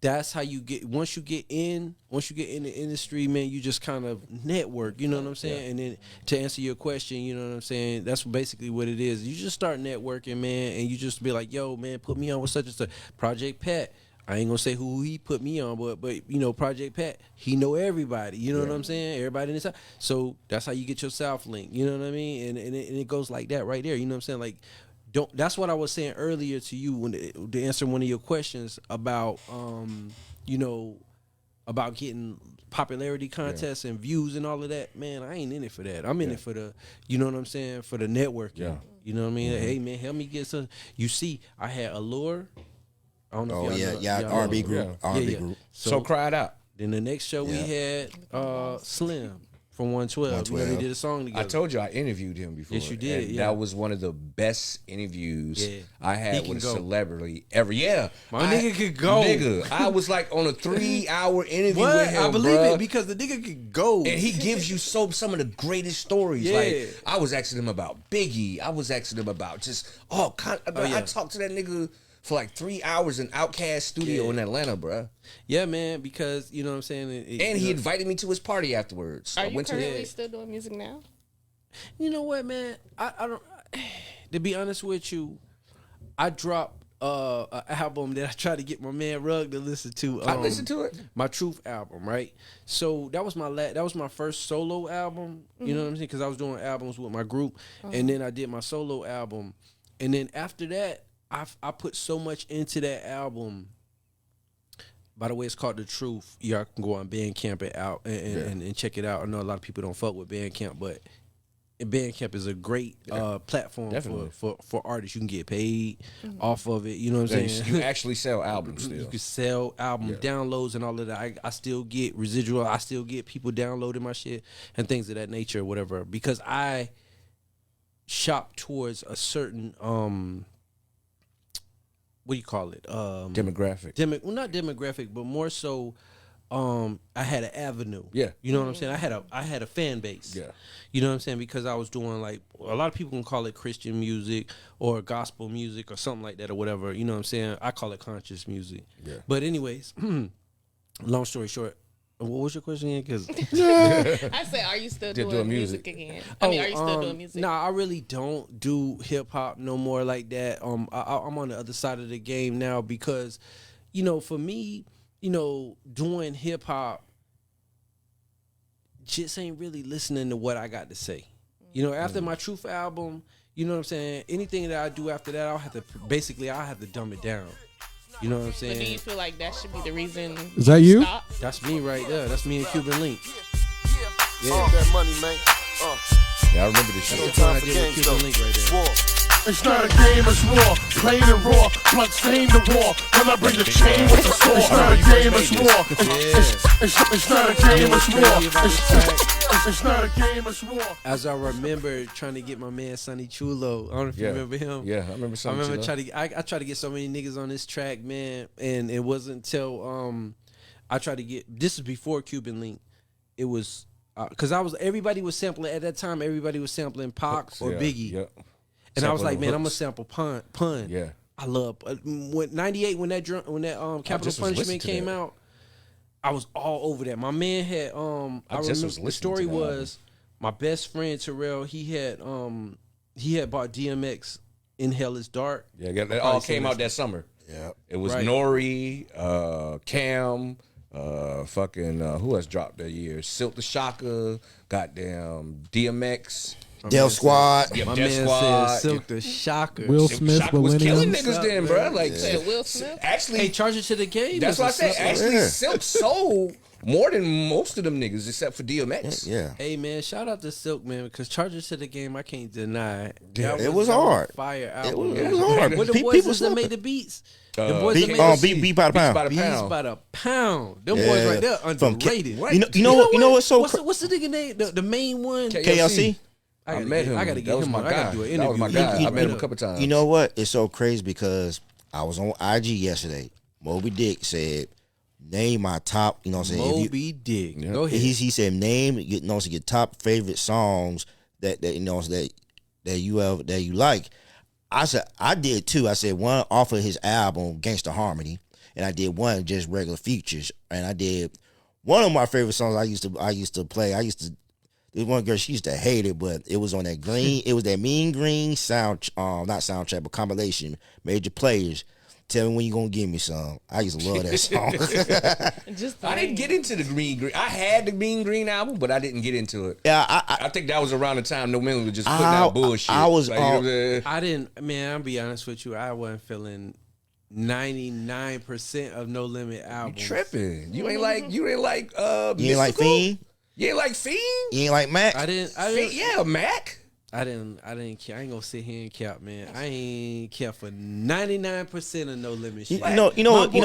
that's how you get. Once you get in the industry, man, you just kind of network. You know what I'm saying? Yeah. And then to answer your question, you know what I'm saying? That's basically what it is. You just start networking, man, and you just be like, yo, man, put me on with such and such. Project Pat. I ain't gonna say who he put me on, but you know, Project Pat, he know everybody. You know what I'm saying? Everybody in the South. So that's how you get your South link. You know what I mean? And it goes like that right there. You know what I'm saying? Like, that's what I was saying earlier to you when to answer one of your questions about you know, about getting popularity contests and views and all of that. Man, I ain't in it for that. I'm in it for the, you know what I'm saying, for the networking. Yeah. You know what I mean? Hey man, help me get some. You see, I had Allure. I don't know if y'all know. R&B group. R&B group. So cry it out. Then the next show we had Slim from 112. You know, they did a song together. I told you I interviewed him before. Yes, you did. And that was one of the best interviews I had with a celebrity ever. Yeah. My nigga could go. Nigga, I was like on a 3-hour interview with him, I believe it because the nigga could go. And he gives you some of the greatest stories. Yeah. Like, I was asking him about Biggie. I was asking him about just I talked to that nigga for like 3 hours in Outkast studio in Atlanta, bro. Yeah, man, because, you know what I'm saying? And he invited me to his party afterwards. Are you currently still doing music now? You know what, man? I don't, to be honest with you, I dropped an album that I tried to get my man Rug to listen to. I listened to it. My Truth album, right? So that was my first solo album, you know what I'm saying? Because I was doing albums with my group, and then I did my solo album. And then after that, I put so much into that album. By the way, it's called The Truth. Y'all can go on Bandcamp and check it out. I know a lot of people don't fuck with Bandcamp, but Bandcamp is a great platform for artists. You can get paid off of it. You know what I'm saying? You actually sell albums still. You can sell album downloads and all of that. I still get residual. I still get people downloading my shit and things of that nature or whatever. Because I shop towards a certain what do you call it? Demographic. Not demographic, but more so I had an avenue. Yeah. You know what I'm saying? I had a fan base. Yeah. You know what I'm saying? Because I was doing, like, a lot of people can call it Christian music or gospel music or something like that or whatever. You know what I'm saying? I call it conscious music. Yeah. But anyways, long story short, what was your question again? Because I said, are you still doing music again? Are you still doing music? Nah, I really don't do hip hop no more like that. I'm on the other side of the game now because, you know, for me, you know, doing hip hop just ain't really listening to what I got to say. You know, after my Truth album, you know what I'm saying? Anything that I do after that, I'll have to dumb it down. You know what I'm saying? But do you feel like that should be the reason? Is that you? Stop? That's me right there. That's me and Cuban Link. Yeah. That money, man. Yeah, I remember this shit. That's the time I did with Cuban Link right there. It's not a game, it's war. Plain and raw, blood stain the war. When I bring the chain with the sword. It's not a game, it's war. It's not a game, it's war. It's not a game, it's war. As I remember trying to get my man Sonny Chulo. I don't know if you remember him. Yeah, I remember Sonny Chulo. I tried to get so many niggas on this track, man, and it wasn't until I tried to get, this is before Cuban Link. It was because everybody was sampling at that time. Everybody was sampling Pac or Biggie. Yeah. And I was like, man, I'm gonna sample pun. Yeah, I love when '98 when that Capital Punishment came out. I was all over that. My man had I remember the story was my best friend Terrell. He had bought DMX in Hell Is Dark. Yeah, that all came out that summer. Yeah, it was Nori, Cam, fucking who else dropped that year? Silk the Shocker, goddamn DMX. Del Squad. Yeah, My Death man Squad. said Silk the Shocker. Will Silk Smith, Shocker was killing Millennium. niggas then, bro. Like, Will Smith. actually, Hey, Charge It to the Game. that's what I said. Actually, Yeah. Silk sold more than most of them niggas, except for DMX. Yeah. Hey man, shout out to Silk, man, because Charge It to the Game, I can't deny it. Yeah, it was that hard. a fire It album. was hard. What the People boys that slept made it. the beats? The boys that Beat, made the beat by the pound. Beats by the Beats pound. by the pound. Them Yeah. boys right there From underrated. You know what's so what's the nigga name? The main one. KLC? I met him. I gotta that get was him my on. guy. I gotta do an interview. That was my guy. I met him a couple times. You know what? It's so crazy because I was on IG yesterday. Moby Dick said, name my top, you know what I'm saying? Moby Dick. Go ahead. He said, name, you know, your top favorite songs that you know that you like. I said, I did two. I said one off of his album, Gangsta Harmony, and I did one just regular features. And I did one of my favorite songs I used to play. There's one girl, she used to hate it, but it was on that green, it was that Mean Green not soundtrack, but compilation, Major Players. Tell me when you gonna give me some. I used to love that song. I didn't get into the Green. I had the Mean Green album, but I didn't get into it. Yeah, I think that was around the time No Man was just putting out bullshit. I was like, you know what I'm saying? I didn't, man, I'll be honest with you. I wasn't feeling 99% of No Limit albums. You tripping. You ain't like you ain't like Mystical? Fiend? You ain't like Fiend? You ain't like Mac? I didn't Yeah, Mac. I didn't care. I ain't gonna sit here and cap, man. I ain't care for 99% of No Limit shit.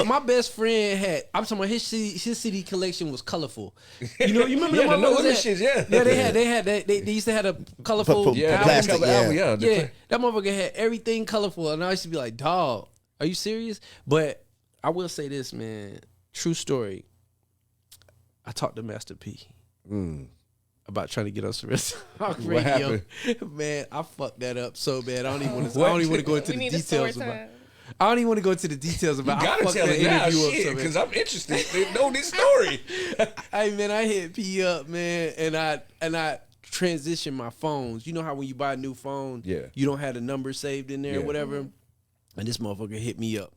My best friend had. I'm talking about his CD collection was colorful. You remember Yeah, the the No Limit motherfuckers? shit, yeah. Yeah, they used to have a colorful Yeah, plastic, cover album, yeah. Yeah, that motherfucker had everything colorful, and I used to be like, dog, are you serious? But I will say this, man. True story. I talked to Master P. About trying to get on Surrealist Talk Radio. Man, I fucked that up so bad. I don't even want to go into the details about it. I don't even want to go into the details about it. You I gotta fucked tell that it now, interview up shit, so bad. because I'm interested to know this story. Hey man, I hit P up, man, and I transitioned my phones. You know how when you buy a new phone, you don't have the number saved in there or whatever. And this motherfucker hit me up.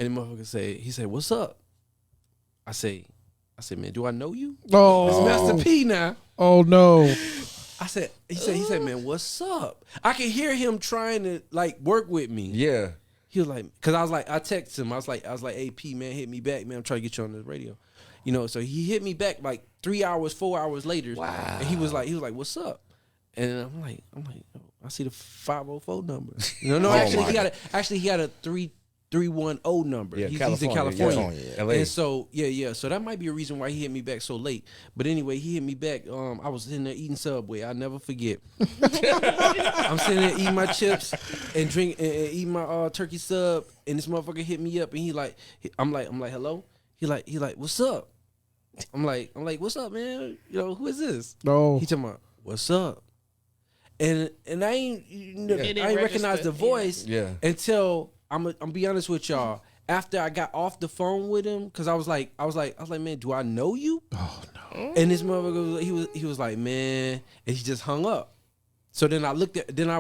And the motherfucker he said, what's up? I say, man, do I know you? Oh, It's Master P now. Oh no. He said, man, what's up? I could hear him trying to like work with me. Yeah. He was like, cause I texted him. I was like, hey P, man, hit me back, man. I'm trying to get you on the radio. So he hit me back like 3 hours, 4 hours later. Wow. And he was like, what's up? And I'm like, I see the 504 number. No, actually he got a 310 number. Yeah, He's in California. Yeah. LA. And so so that might be a reason why he hit me back so late. But anyway, he hit me back. I was in there eating Subway. I'll never forget. I'm sitting there eating my chips and eating my turkey sub, and this motherfucker hit me up, and I'm like, hello. He like, what's up? I'm like, what's up, man? Who is this? No. He talking about what's up, and I ain't recognize the voice until. I'm be honest with y'all. After I got off the phone with him, because I was like, man, do I know you? Oh no. And this motherfucker, he was like, man, and he just hung up. So then I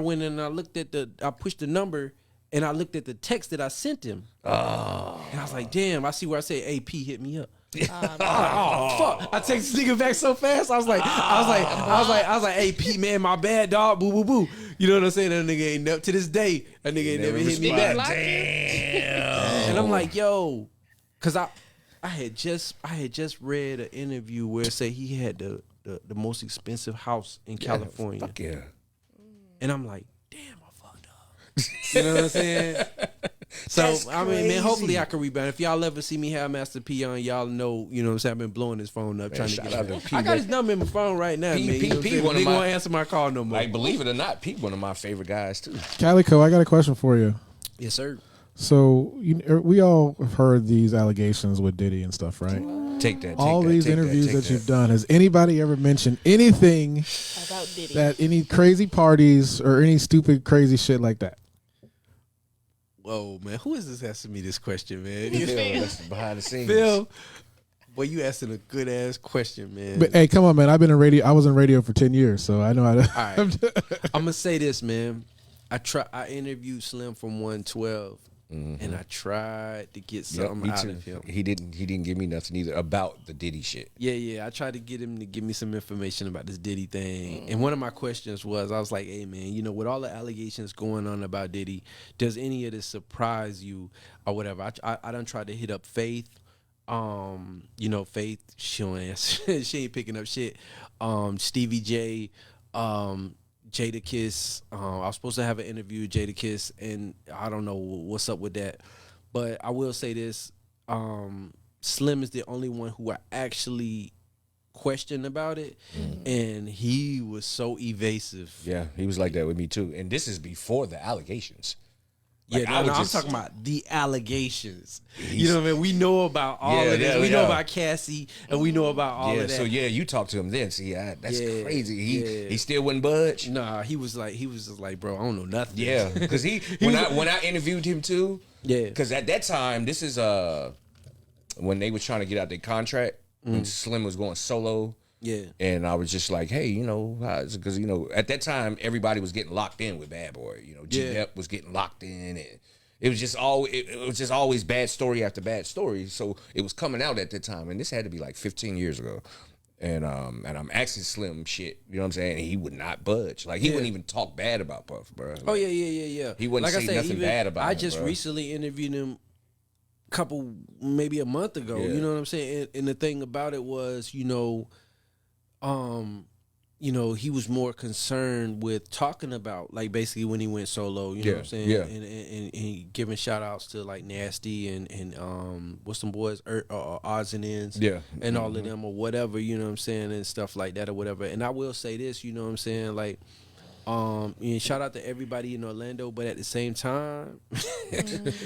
went and I looked at I pushed the number and I looked at the text that I sent him. Oh. And I was like, damn, I see where I say, hey, P, hit me up. Fuck! I text this nigga back so fast. I was like, hey P, man, my bad, dog. Boo, boo, boo. You know what I'm saying? That nigga ain't to this day. That nigga ain't never hit me back. Damn. And I'm like, yo, cause I had just read an interview where it said he had the most expensive house in California. Fuck yeah. And I'm like, damn, I fucked up. You know what I'm saying? So I mean, man, hopefully I can rebound. If y'all ever see me have Master P on, y'all know, you know what I'm saying, I've been blowing his phone up, trying to get him. I got his number in my phone right now, man. He won't answer my call no more. Like, believe it or not, P one of my favorite guys too. Calico, I got a question for you. Yes, sir. So we all have heard these allegations with Diddy and stuff, right? All these interviews that you've done, has anybody ever mentioned anything about Diddy? That any crazy parties or any stupid crazy shit like that? Whoa, man, who is this asking me this question, man? That's behind the scenes. Phil, boy, you asking a good ass question, man. But hey, come on, man. I was in radio for 10 years, so I know how to. All right. I'm gonna say this, man. I interviewed Slim from 112, and I tried to get something out of him. He didn't give me nothing either about the Diddy shit. Yeah. I tried to get him to give me some information about this Diddy thing. And one of my questions was, I was like, hey man, you know, with all the allegations going on about Diddy, does any of this surprise you or whatever? I done tried to hit up Faith. You know, Faith, she don't answer. She ain't picking up shit. Stevie J, Jadakiss. I was supposed to have an interview with Jadakiss, and I don't know what's up with that. But I will say this: Slim is the only one who I actually questioned about it, and he was so evasive. Yeah, he was like that with me too. And this is before the allegations. Like, I'm talking about the allegations. You know what I mean? We know about all of this. We know about Cassie, and we know about all of that. So you talked to him then. See, that's crazy. He still wouldn't budge. Nah, he was just like, bro, I don't know nothing. Yeah, because when I interviewed him too. Yeah, because at that time, this is when they was trying to get out their contract when Slim was going solo. Yeah, and I was just like, hey, you know, because you know, at that time everybody was getting locked in with Bad Boy. You know, G-Dep was getting locked in, and it was just always bad story after bad story. So it was coming out at that time, and this had to be like 15 years ago. And I'm asking Slim shit, you know what I'm saying? And he would not budge. Like he wouldn't even talk bad about Puff, bro. Like, oh yeah. He wouldn't say nothing bad about him. I just recently interviewed him maybe a month ago. Yeah. You know what I'm saying? And the thing about it was, you know, he was more concerned with talking about, like, basically when he went solo, you know what I'm saying? Yeah. And he giving shout outs to like Nasty and what's some boys, Odds and Ends, and all of them or whatever, you know what I'm saying, and stuff like that or whatever. And I will say this, you know what I'm saying, like, and shout out to everybody in Orlando, but at the same time,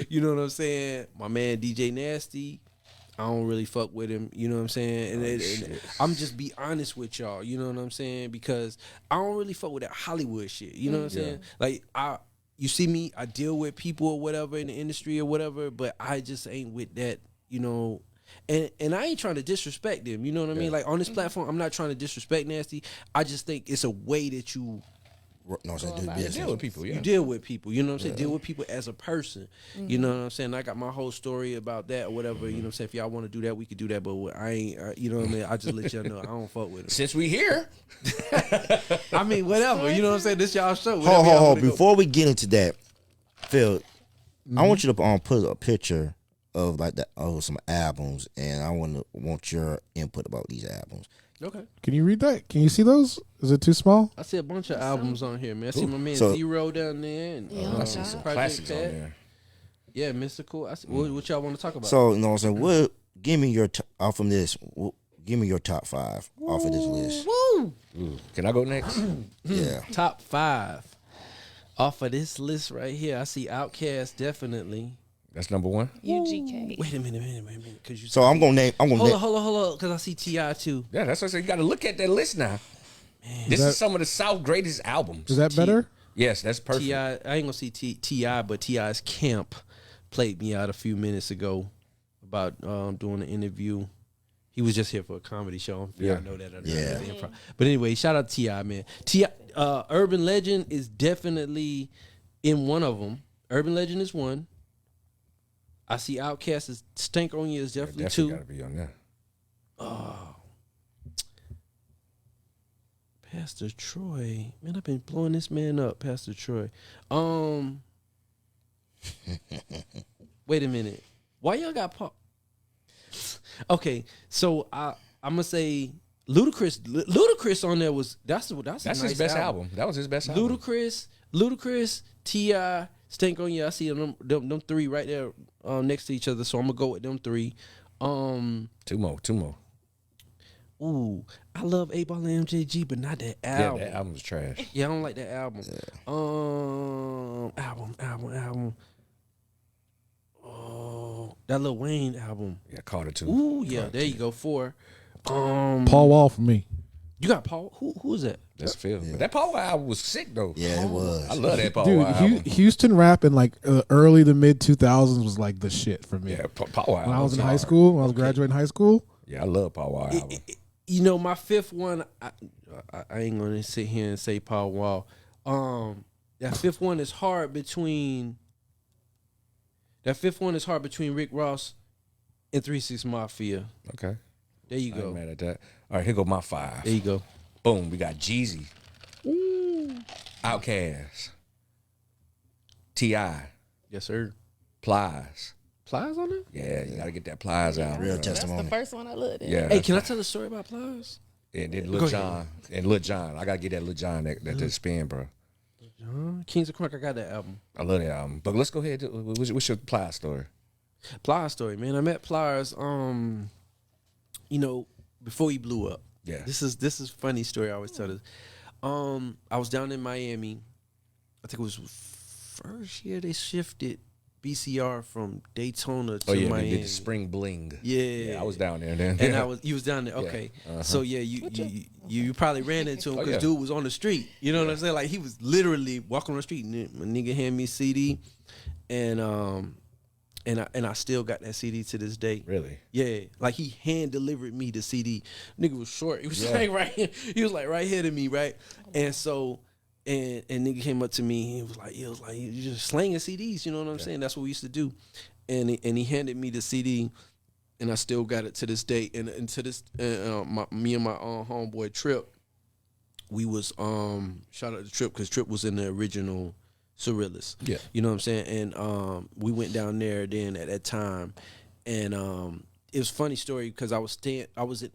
you know what I'm saying, my man DJ Nasty, I don't really fuck with him, you know what I'm saying? And I'm just be honest with y'all, you know what I'm saying? Because I don't really fuck with that Hollywood shit, you know what I'm saying? Like, you see me, I deal with people or whatever in the industry or whatever, but I just ain't with that, you know. And I ain't trying to disrespect them, you know what I mean? Like, on this platform, I'm not trying to disrespect Nasty. I just think it's a way that you deal with people, You deal with people, you know what I'm saying? Deal with people as a person, you know what I'm saying? I got my whole story about that or whatever, you know what I'm saying? If y'all want to do that, we could do that, but I ain't, you know what I mean? I just let y'all know I don't fuck with them. Since we here. I mean, whatever, you know what I'm saying? This y'all show. Hold. Before we get into that, Phil, I want you to put a picture of like some albums, and I want your input about these albums. Okay. Can you read that? Can you see those? Is it too small? I see a bunch of albums on here, man. I see my man Zero down there. And, I see some classics on there. Yeah, Mystical. I see, what y'all want to talk about? So, you know what I'm saying? Give me your off from this. Give me your top 5 off of this list. Woo! Can I go next? Yeah. Top 5 off of this list right here. I see Outkast definitely. That's number 1. UGK. Wait a minute. So I'm gonna name. Hold on, because I see T.I. too. Yeah, that's what I said. You got to look at that list now. Man. This is some of the South greatest albums. Is that better? Yes, that's perfect. T.I. I ain't gonna see T.I., but T.I.'s Camp played me out a few minutes ago about doing an interview. He was just here for a comedy show. I know that. Improv. But anyway, shout out to T.I., man. T.I. Urban Legend is definitely in one of them. Urban Legend is one. I see Outkast is Stank on You is definitely two. Gotta be on that. Oh, Pastor Troy, man, I've been blowing this man up, Pastor Troy. Wait a minute, why y'all got Paul? Okay, so I'm gonna say Ludacris on there was that's his nice best album. That was his best album. Ludacris, T.I., Stank on You. I see them 3 right there next to each other, so I'm gonna go with them 3. Two more. Ooh, I love 8Ball and MJG, but not that album. Yeah, that album's trash. Yeah, I don't like that album. Yeah. Album. Oh, that Lil Wayne album. Yeah, Carter too. Ooh, yeah, there you go. 4. Paul Wall for me. You got Paul. Who is that? That's Phil. Yeah. But that Paul Wall album was sick though. Yeah, it was. I love that Paul Wall album. Houston rap in like early to mid 2000s was like the shit for me. Yeah, Paul Wall. When I was in high school, when I was graduating high school. Yeah, I love Paul Wall album. You know, my 5th one, I ain't gonna sit here and say Paul Wall. That 5th one is hard between That fifth one is hard between Rick Ross and 3 6 Mafia. Okay. There you I go. ain't mad at that. All right, here go my 5. There you go. Boom, we got Jeezy. Outkast. T.I. Yes, sir. Plies. Plies on it? Yeah, you gotta get that Plies out. Real bro. testimony. That's the first one I looked at. Yeah. Hey, can I tell a story about Plies? And then Go Lil ahead. John. I gotta get that Lil John that spin, bro. Kings of Crunk, I got that album. I love that album. But let's go ahead. What's your Plies story? Pliers story, man. I met Pliers, before he blew up. Yeah. This is a funny story I always tell this. I was down in Miami. I think it was first year they shifted BCR from Daytona to Miami. They did the Spring Bling. Yeah, I was down there then. And you was down there. Okay, so yeah, you probably ran into him because dude was on the street. You know what I'm saying? Like he was literally walking on the street. And a nigga handed me a CD, and I still got that CD to this day. Really? Yeah, like he hand delivered me the CD. Nigga was short. He was like right here. He was like right here to me, right? And so. And nigga came up to me. He was like, you just slanging CDs. You know what I'm saying? That's what we used to do. And he handed me the CD, and I still got it to this day. And to this, me and my homeboy Trip, we was shout out to Trip because Trip was in the original Surrealist. Yeah, you know what I'm saying. And we went down there then at that time, and it was a funny story because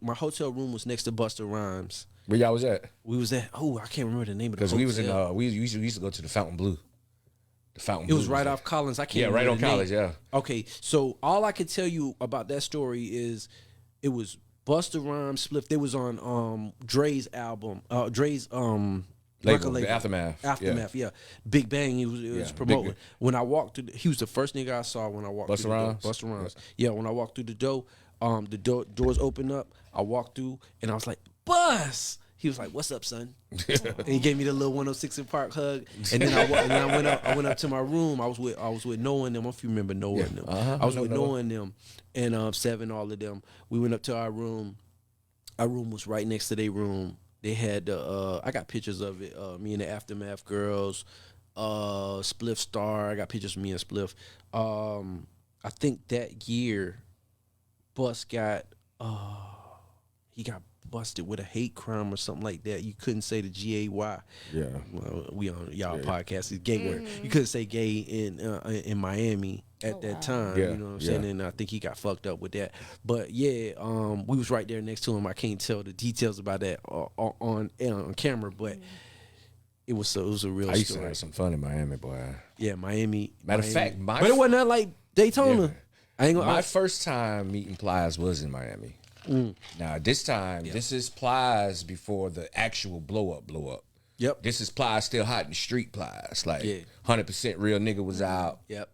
my hotel room was next to Busta Rhymes. Where y'all was at? We was at, I can't remember the name of the hotel. Because we was in, we used to go to the Fountain Blue. The Fountain It Blue. was right off Collins. I can't remember right on the name. Collins, yeah. Okay, so all I can tell you about that story is it was Busta Rhymes, Spliff. They was on Dre's album, Dre's label, the Aftermath. Aftermath, yeah. Big Bang, he was promoting. When I walked through, he was the first nigga I saw when I walked Busta through Rhymes? the door. Busta Rhymes. Yeah, when I walked through the door, doors opened up. I walked through, and I was like, Bus! He was like, "What's up, son?" And he gave me the little 106 in Park hug. And then I went up to my room. I was with Noah and them. If you remember Noah and them, I was with Noah and them, and Seven, all of them. We went up to our room. Our room was right next to their room. They had I got pictures of it. Me and the Aftermath girls, Spliff Star. I got pictures of me and Spliff. I think that year, Bus got he got busted with a hate crime or something like that. You couldn't say the GAY. Yeah. Well, we on y'all podcast. It's gay word. You couldn't say gay in Miami at that time. Yeah. You know what I'm saying? And I think he got fucked up with that. But yeah, we was right there next to him. I can't tell the details about that on camera, but it was a real I used story. to have some fun in Miami, boy. Yeah, Miami. Matter of fact, but it wasn't that like Daytona. Yeah. I ain't gonna. My first time meeting Plies was in Miami. Now this time, this is Plies before the actual blow up. Yep. This is Plies still hot in the street Plies. Like 100% real nigga was out. Yep.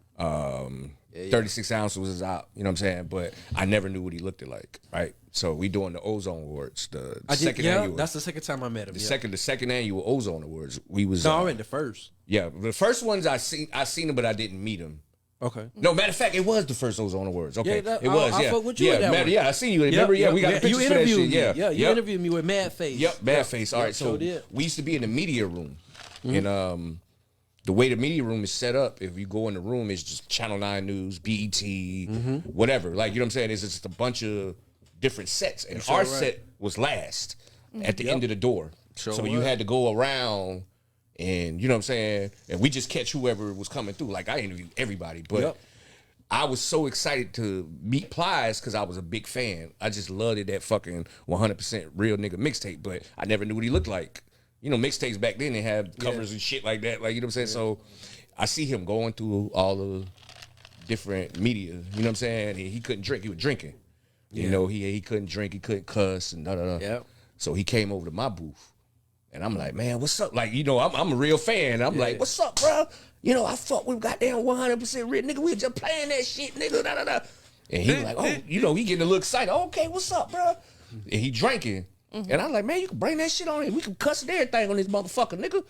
36 ounces was out. You know what I'm saying? But I never knew what he looked like. Right. So we doing the Ozone Awards. The second annual. That's the second time I met him. The second annual Ozone Awards. We was. No, I went the first. Yeah, the first ones I seen him, but I didn't meet him. Okay. No, matter of fact, it was the first Ozone Awards. Okay, it was. I fuck with you with that one. Yeah, I seen you. Remember? Yeah, we got the pictures for that shit. Yeah, you interviewed me with Mad Face. Yep, Mad Face. All right, so we used to be in the media room, and the way the media room is set up, if you go in the room, it's just Channel 9 News, BET, whatever. Like, you know what I'm saying? It's just a bunch of different sets, and our set was last at the end of the door. So you had to go around. And you know what I'm saying? And we just catch whoever was coming through. Like I interviewed everybody, but I was so excited to meet Plies because I was a big fan. I just loved it, that fucking 100% real nigga mixtape, but I never knew what he looked like. You know, mixtapes back then, they had covers and shit like that. Like, you know what I'm saying? So I see him going through all the different media. You know what I'm saying? He couldn't drink. He was drinking. You know, he couldn't drink. He couldn't cuss and da-da-da. So he came over to my booth. And I'm like, man, what's up? Like, you know, I'm a real fan. I'm like, what's up, bro? You know, I fuck with goddamn 100% real nigga. We just playing that shit, nigga. Da, da, da. And he like, oh, you know, he getting a little excited. Okay, what's up, bro? And he drinking. And I'm like, man, you can bring that shit on it. We can cuss and everything on this motherfucker, nigga.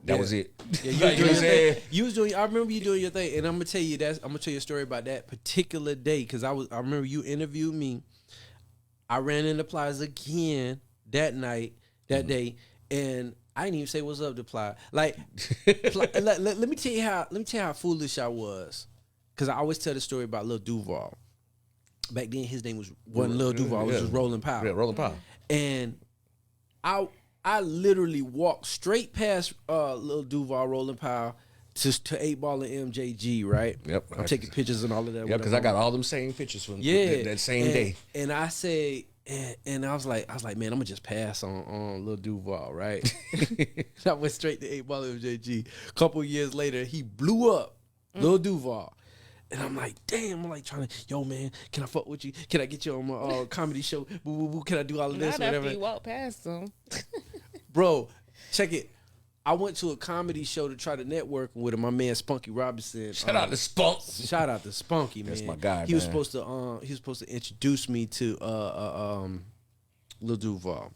That was it. Yeah, you was doing your thing. You was doing. I remember you doing your thing, and I'm gonna tell you a story about that particular day because I remember you interviewed me. I ran into Plies again that night, that day. And I didn't even say what's up to Ply. Like, let me tell you how foolish I was. because I always tell the story about Lil Duval. Back then, his name wasn't Lil Duval, it was just Rolling Powell. Yeah, Rolling Powell. And I literally walked straight past Lil Duval, Rolling Powell, to 8 Ball and MJG, right? Yep. I'm taking pictures and all of that. Yep, because I got all them same pictures from that same day. And I said, and I was like, man, I'm gonna just pass on Lil Duval, right? I went straight to 8 Ball and MJG. A couple years later, he blew up, Lil Duval. And I'm like, damn, I'm like trying to, yo, man, can I fuck with you? Can I get you on my comedy show? Can I do all of this? Not whatever? after you walk past them. Bro, check it. I went to a comedy show to try to network with my man Spunky Robinson. Shout out to Spunk. Shout out to Spunky, man. That's my guy. He was supposed to introduce me to Lil Duval.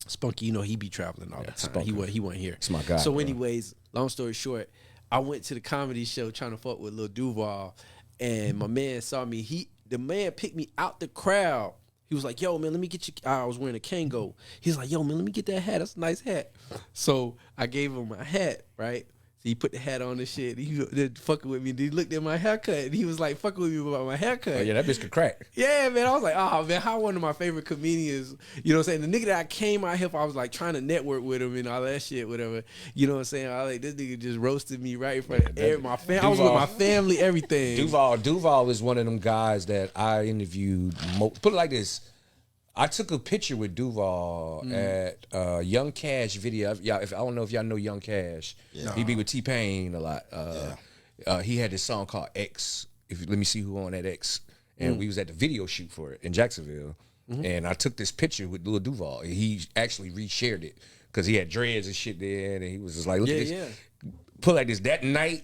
Spunky, you know, he be traveling all the time. Spunky. He wasn't here. It's my guy. So, anyways, long story short, I went to the comedy show trying to fuck with Lil Duval, and my man saw me. The man picked me out the crowd. He was like, yo, man, let me get you. I was wearing a Kango. He's like, yo, man, let me get that hat. That's a nice hat. So I gave him my hat, right? So he put the hat on and shit. He did fucking with me. He looked at my haircut, and he was like, fucking with me about my haircut. Oh, yeah, that bitch could crack. Yeah, man. I was like, oh, man, how one of my favorite comedians, you know what I'm saying? The nigga that I came out here for, I was like trying to network with him and all that shit, whatever. You know what I'm saying? I like, this nigga just roasted me right in front of my family. I was with my family, everything. Duval is one of them guys that I interviewed. Put it like this. I took a picture with Duval at Young Cash video. I don't know if y'all know Young Cash. Yeah. He be with T-Pain a lot. He had this song called X. Let me see who on that X. And we was at the video shoot for it in Jacksonville. And I took this picture with Lil Duval. And he actually reshared it because he had dreads and shit there. And he was just like, look at this. Yeah. Put like this. That night,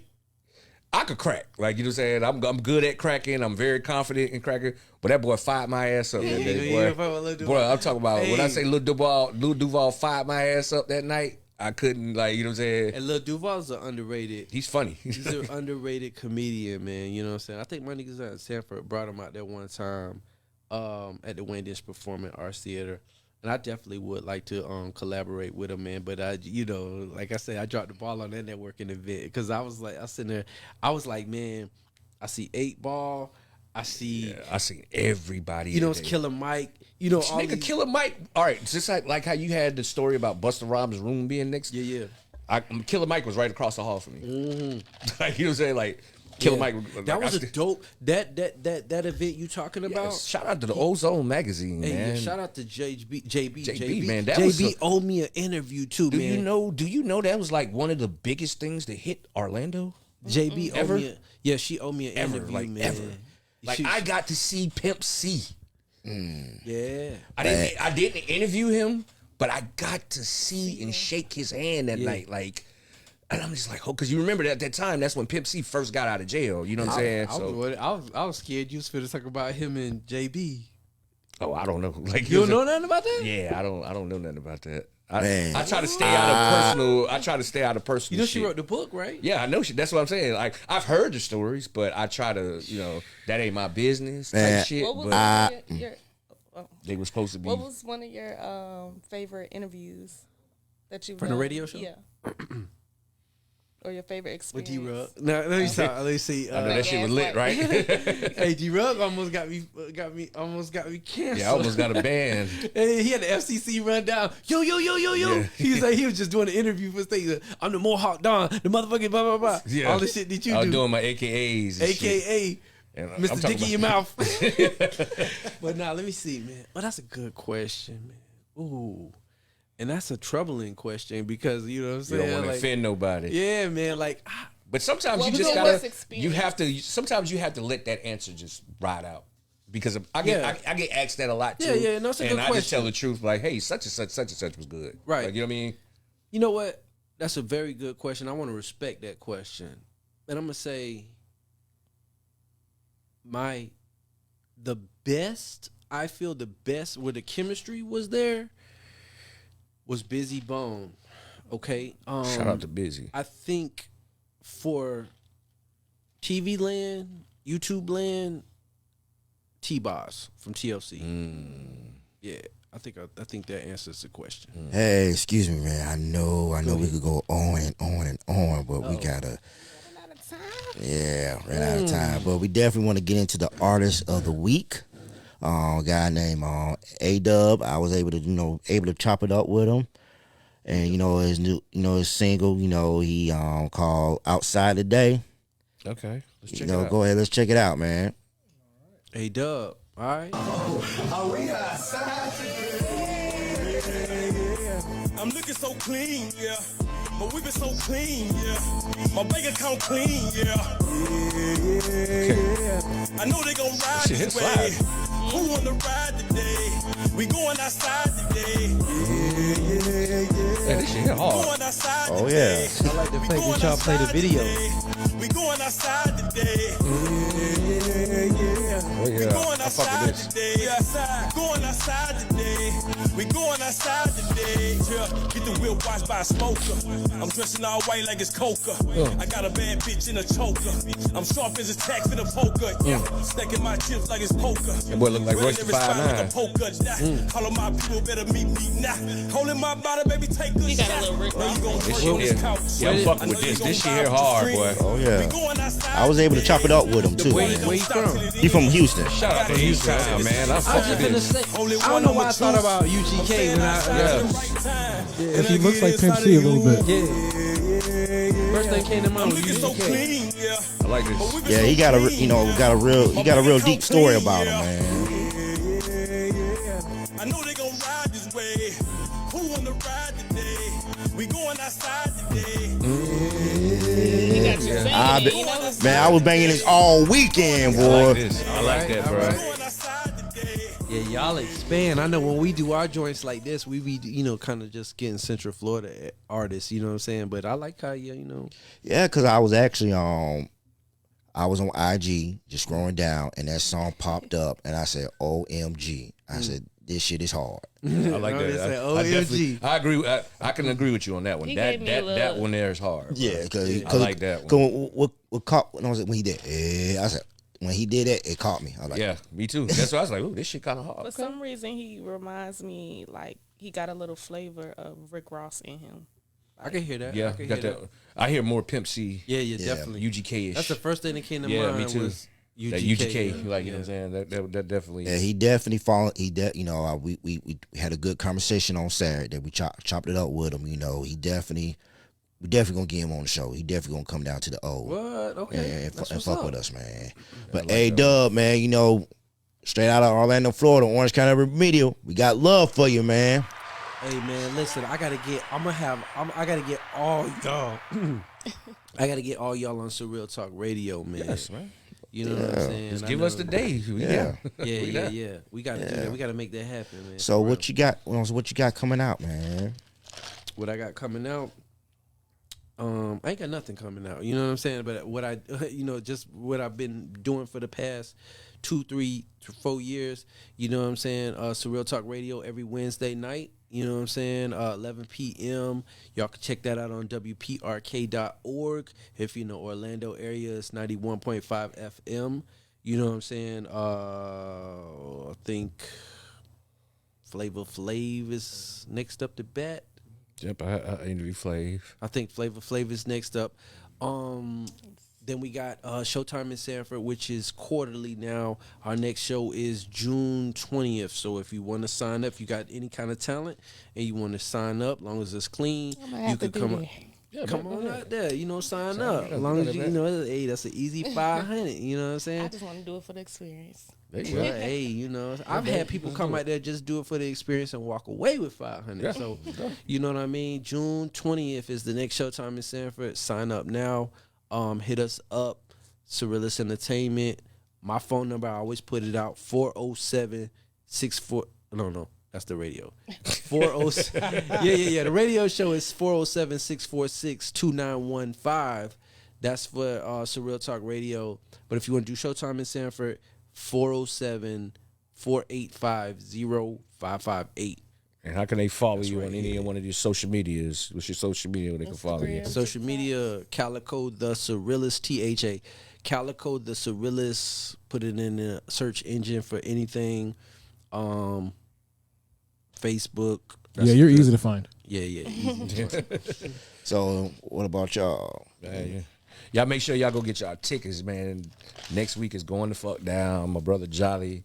I could crack. Like, you know what I'm saying? I'm good at cracking. I'm very confident in cracking. But that boy fired my ass up that day, boy. Boy, I'm talking about when I say Lil Duval fired my ass up that night, I couldn't, like, you know what I'm saying? And Lil Duval's an underrated. He's funny. He's an underrated comedian, man. You know what I'm saying? I think my niggas at Sanford brought him out there one time at the Wayne Dish Performing Arts Theater. And I definitely would like to collaborate with him, man. But like I said, I dropped the ball on that networking event because I was sitting there, I was like, man, I see 8 Ball, I see everybody. You know, it's Killer Mike. You know, all nigga, Killer Mike. All right, just like how you had the story about Busta Rhymes' room being next. Yeah. Killer Mike was right across the hall from me. Like, you know what I'm saying, like. Killer Mike. That was a dope. That event you talking about. Shout out to the Ozone magazine, man. Yeah, shout out to JB, man. JB owed me an interview too, man. Do you know that was like one of the biggest things that hit Orlando? JB owed me. She owed me an interview, like, man. Ever. Like, I got to see Pimp C. Yeah. I didn't interview him, but I got to see and shake his hand that night, like. And I'm just like, oh, because you remember that at that time, that's when Pimp C first got out of jail. You know what I'm saying? I was scared you was finna talk about him and JB. Oh, I don't know. Like, you don't know nothing about that? Yeah, I don't know nothing about that. I try to stay out of personal. I try to stay out of personal. You know, shit. she wrote the book, right? Yeah, I know. That's what I'm saying. Like, I've heard the stories, but I try to, that ain't my business type shit. What was they were supposed to be. What was one of your favorite interviews that you've from the radio show? Yeah. Or your favorite experience? With D-Rug. Now, let me see. I know that shit was lit, right? Hey, D-Rug almost got me canceled. Yeah, I almost got a ban. Hey, he had the FCC run down. Yo. Yeah. He was just doing an interview for state. I'm the Mohawk Don, the motherfucking blah, blah, blah. Yeah. All the shit that you do. I was doing my AKAs. AKA. Mr. Dick in your mouth. But now, let me see, man. Oh, that's a good question, man. Ooh. And that's a troubling question because, you know what I'm saying? You don't want to offend nobody. Yeah, man. Like, but sometimes you just gotta. You have to. Sometimes you have to let that answer just ride out because I get asked that a lot too. Yeah. No, it's a good question. And I just tell the truth, like, hey, such and such was good. Right. Like, you know what I mean? You know what? That's a very good question. I want to respect that question, and I'm gonna say the best. I feel the best where the chemistry was there. Was Busy Bone, okay? Shout out to Busy. I think for TV land, YouTube land, T-Boss from TLC. Yeah, I think that answers the question. Hey, excuse me, man. I know we could go on and on and on, but we gotta. Yeah, ran out of time. But we definitely want to get into the artist of the week. A guy named A-Dub. I was able to chop it up with him. And his single, he called Outside Today. Okay, let's check it out. Go ahead, let's check it out, man. A-Dub, all right. Are we outside today? Yeah. I'm looking so clean, yeah. But we been so clean, yeah. My bank account clean, yeah. I know they gon' ride this way. Who wanna ride today? We going outside today. Yeah, this shit hit hard. Going outside Oh today. yeah. I like the fact that y'all play the video. We going outside today. Oh yeah, We going I fuck outside with this. today. We going outside today. We going outside today. Yeah, get the wheel washed by a smoker. I'm dressing all white like it's coca. I got a bad bitch in a choker. I'm sharp as a tax in a poker. Yeah, stacking my chips like it's poker. That boy look like Royce the 5'9". All of my people better meet me now. Holding my body, baby, take a shot. got a little Rick Know you gon' This drink on shit this here. couch. Yeah, I'm fucking with this. This shit here hard, boy. Oh yeah. We going outside I was able to chop it up with him too. Where Man. you from? He from Houston. Shout out to H-Town, man. I I fuck was with just this. finna say, I don't know why I thought about UGK when Yeah, he looks like Pimp C a little bit. First thing came to mind was so UGK. clean, yeah. I like this. Yeah, he got a real deep story about him, man. I know they gon' ride this way. Who wanna ride today? We going outside today. Man, I was banging this all weekend, I boy. like this. I like that, bro. Going outside today. Yeah, y'all expand. I know when we do our joints like this, we be, kind of just getting Central Florida artists, you know what I'm saying? But I like how Yeah, because I was actually I was on IG just scrolling down, and that song popped up, and I said, "OMG!" I said, "This shit is hard." I like I that. said, I definitely, OMG. I agree. I can agree with you on that one. He That gave me a that little- one there is hard. Bro. Yeah, because I like that one. What caught when he did? I said when he did it, it caught me. I was like, Yeah, me too. That's why I was like, "Ooh, this shit kind of hard." For some reason, he reminds me like he got a little flavor of Rick Ross in him. I can hear that. Yeah, I can got hear that. I hear more Pimp C. Yeah, definitely. UGK ish. That's the first thing that came to Yeah, mind. me too. Was UGK. That UGK, yeah. like you know what I'm saying. That definitely. Yeah, he definitely fallen. We had a good conversation on Saturday. We chopped it up with him. We definitely gonna get him on the show. He definitely gonna come down to the O. What? Okay. And That's what's fuck up. with us, man. But A-Dub, man, straight out of Orlando, Florida, Orange County Remedial, we got love for you, man. Hey man, listen, I gotta get all y'all. I gotta get all y'all on Surreal Talk Radio, man. Yes, man. You know what I'm saying? Just I give know- us the day. Yeah. Yeah. We gotta do that. We gotta make that happen, man. So For what you got? What you got coming out, man? what I got coming out, I ain't got nothing coming out. You know what I'm saying? But what I, just what I've been doing for the past 2, 3, 4 years. You know what I'm saying? Surreal Talk Radio every Wednesday night. You know what I'm saying? 11 p.m. Y'all can check that out on WPRK.org. If you know Orlando area, it's 91.5 FM. You know what I'm saying? I think Flavor Flav is next up to bat. Yep, I interview Flav. I think Flavor Flav is next up. Then we got Showtime in Sanford, which is quarterly now. Our next show is June 20th. So if you want to sign up, if you got any kind of talent and you want to sign up, as long as it's clean, you could come. Come on out there, sign up. As long as hey, that's an easy 500. You know what I'm saying? I just want to do it for the experience. There you go. Well, hey, I've had people come out there just do it for the experience and walk away with 500. Yeah. So, you know what I mean? June 20th is the next Showtime in Sanford. Sign up now. Hit us up, Surrealist Entertainment. My phone number, I always put it out, 407-64. No, that's the radio. 407. Yeah. The radio show is 407-646-2915. That's for Surreal Talk Radio. But if you want to do Showtime in Sanford, 407-485-0558. And how can they follow you on any one of your social medias? What's your social media where they can follow you? Social media, Calico the Surrealist, THA. Calico the Surrealist. Put it in the search engine for anything. Facebook. Yeah, you're easy to find. Yeah, easy. So what about y'all? Y'all make sure y'all go get y'all tickets, man. Next week is going to fuck down. My brother Jolly,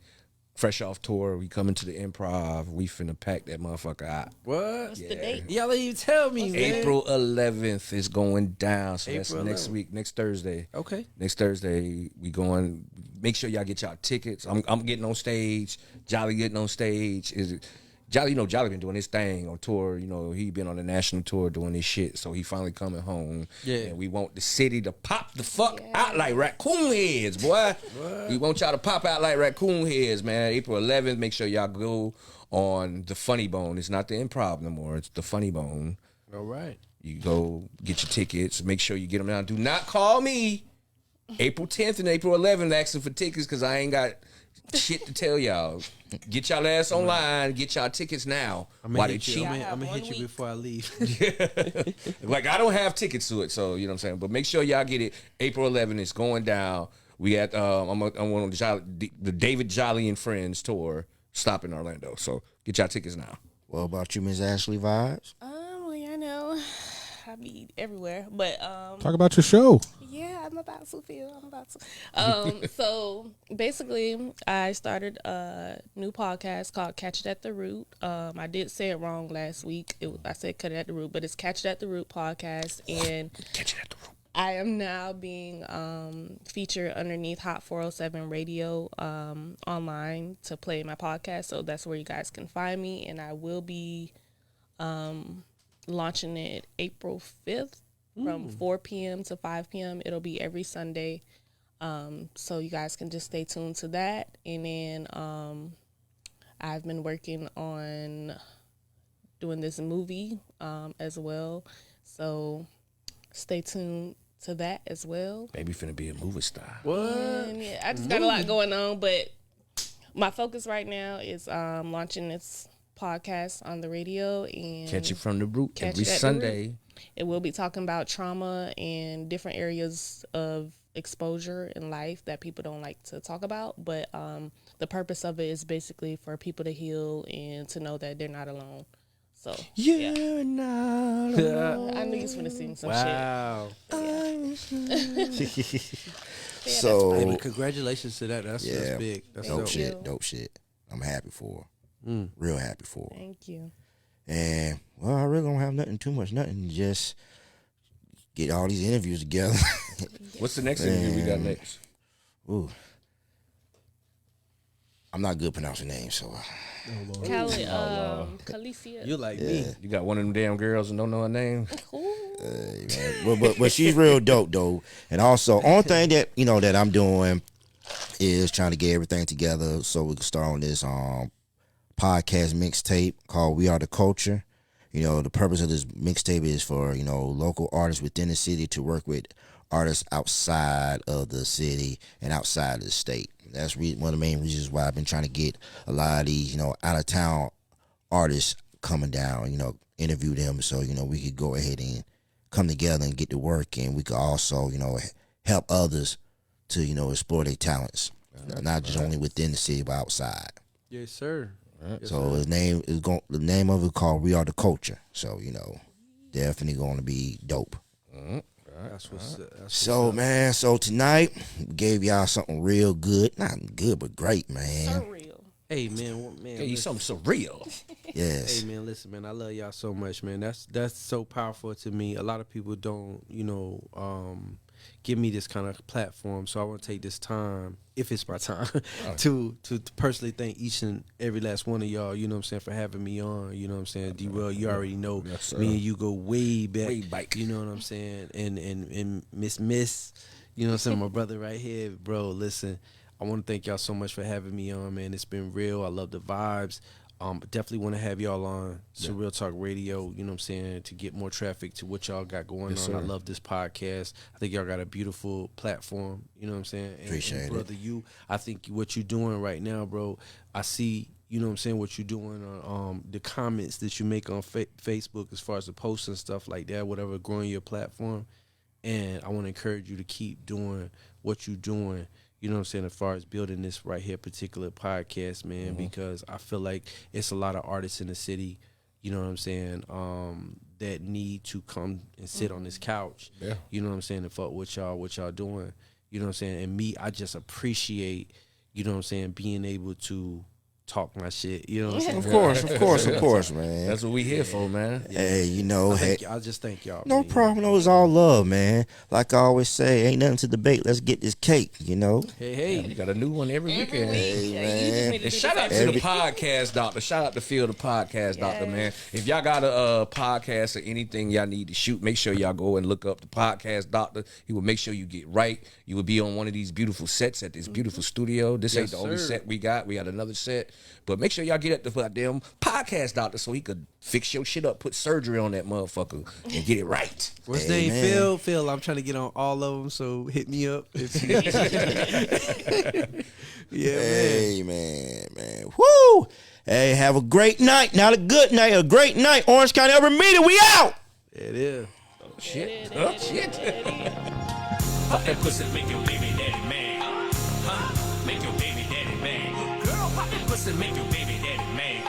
fresh off tour. We coming to the Improv. We finna pack that motherfucker out. What? What's the date? Y'all didn't even tell me, man. April 11th is going down. So that's April next 11th. week, next Thursday. Okay. Next Thursday, we going. Make sure y'all get y'all tickets. I'm getting on stage. Jolly getting on stage. Jolly been doing his thing on tour. He been on the national tour doing his shit. So he finally coming home. Yeah. And we want the city to pop the fuck out like raccoon heads, boy. What? We want y'all to pop out like raccoon heads, man. April 11th, make sure y'all go on the Funny Bone. It's not the Improv no more. It's the Funny Bone. All right. You go get your tickets. Make sure you get them now. Do not call me April 10th and April 11th asking for tickets because I ain't got shit to tell y'all. Get y'all ass online. Get y'all tickets now while they cheap. I'm gonna hit you before I leave. Like I don't have tickets to it, so you know what I'm saying. But make sure y'all get it. April 11th. It's going down. We at I'm on the David Jolly and Friends tour. Stop in Orlando. So get y'all tickets now. What about you, Miss Ashley Vibes? Well, I know I be everywhere, but Talk about your show. yeah, I'm about to feel. So basically, I started a new podcast called Catch It at the Root. I did say it wrong last week. I said Cut It at the Root, but it's Catch It at the Root podcast, and Catch it at the root. I am now being featured underneath Hot 407 Radio online to play my podcast. So that's where you guys can find me. And I will be launching it April 5th from 4 p.m. to 5 p.m. It'll be every Sunday. So you guys can just stay tuned to that. And then I've been working on doing this movie as well. So stay tuned to that as well. Baby finna be a movie star. What? And yeah, I just got a lot going on, but my focus right now is launching this podcast on the radio and Catch It from the Root Catch every It at the Sunday. Root. It will be talking about trauma and different areas of exposure in life that people don't like to talk about. But the purpose of it is basically for people to heal and to know that they're not alone. So You're not alone. I knew you was gonna sing some Wow. shit. So, Hey, but congratulations to that. That's big. That's dope dope. shit. Dope shit. I'm happy for her. Real happy for her. Thank you. And well, I really don't have nothing. Just get all these interviews together. What's the next interview we got next? Ooh, I'm not good pronouncing names, so. Calicia. You like me. You got one of them damn girls and don't know her name. Man. But she's real dope though. And also, only thing that that I'm doing is trying to get everything together so we can start on this podcast mixtape called We Are the Culture. The purpose of this mixtape is for local artists within the city to work with artists outside of the city and outside of the state. That's one of the main reasons why I've been trying to get a lot of these out of town artists coming down. Interview them so we could go ahead and come together and get to work, and we could also help others to explore their talents, not just only within the city but outside. Yes, sir. Yes, So his name is the name of it called We Are the Culture. So definitely going to be dope. That's what's So man, so tonight we gave y'all something real good, not good but great, man. Surreal. Hey man, Hey, you something surreal. Yes. Hey man, listen man, I love y'all so much, man. That's so powerful to me. A lot of people don't, give me this kind of platform, so I want to take this time, if it's my time, to personally thank each and every last one of y'all. You know what I'm saying, for having me on. You know what I'm saying, D-Well, you already know me and you go way back. Way back. You know what I'm saying, and Miss, you know what I'm saying, my brother right here, bro. Listen, I want to thank y'all so much for having me on, man. It's been real. I love the vibes. Definitely want to have y'all on Surreal Talk Radio, you know what I'm saying, to get more traffic to what y'all got going on. Sir. I love this podcast. I think y'all got a beautiful platform, you know what I'm saying? Appreciate and brother, I think what you're doing right now, bro, I see, you know what I'm saying, what you're doing on the comments that you make on Facebook as far as the posts and stuff like that, whatever, growing your platform. And I want to encourage you to keep doing what you're doing. You know what I'm saying, as far as building this right here particular podcast, man, because I feel like it's a lot of artists in the city, you know what I'm saying, that need to come and sit on this couch. Yeah. You know what I'm saying, and fuck what y'all doing. You know what I'm saying? And me, I just appreciate, you know what I'm saying, being able to talk my shit. You know what I'm saying? Of course, man. That's what we here for, man. Hey, you know, I just thank y'all. No man. problem. No, it's all love, man. Like I always say, ain't nothing to debate. Let's get this cake, you know. Hey. We got a new one every weekend. Hey, man. And shout out to the podcast doctor. Shout out to Phil, the podcast doctor, man. If y'all got a podcast or anything y'all need to shoot, make sure y'all go and look up the podcast doctor. He will make sure you get right. You will be on one of these beautiful sets at this beautiful studio. This ain't the only set we got. We got another set. But make sure y'all get at the goddamn podcast doctor so he could fix your shit up, put surgery on that motherfucker, and get it right. What's name? Phil? Phil, I'm trying to get on all of them, so hit me up. Yeah, hey, man. Woo! Hey, have a great night. Not a good night, a great night. Orange County Urban Media, we out! It is. Oh, shit. Oh, shit. Pop that pussy, make your baby daddy mad. Huh? Make your baby daddy mad. Girl, pop that pussy, make your baby daddy mad.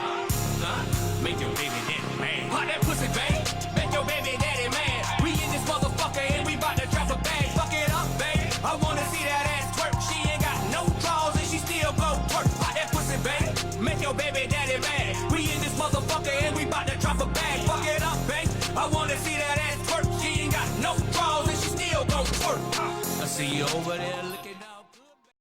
Huh? Make your baby daddy mad. Pop that pussy, babe. Make your baby daddy mad. We in this motherfucker and we bout to drop a bag. Fuck it up, babe. I wanna see that ass twerk. She ain't got no drawers and she still go twerk. Pop that pussy, babe. Make your baby daddy mad. We in this motherfucker and we bout to drop a bag. Fuck it up, babe. I wanna see that ass twerk. She ain't got no drawers and she still go twerk. I see you over there looking.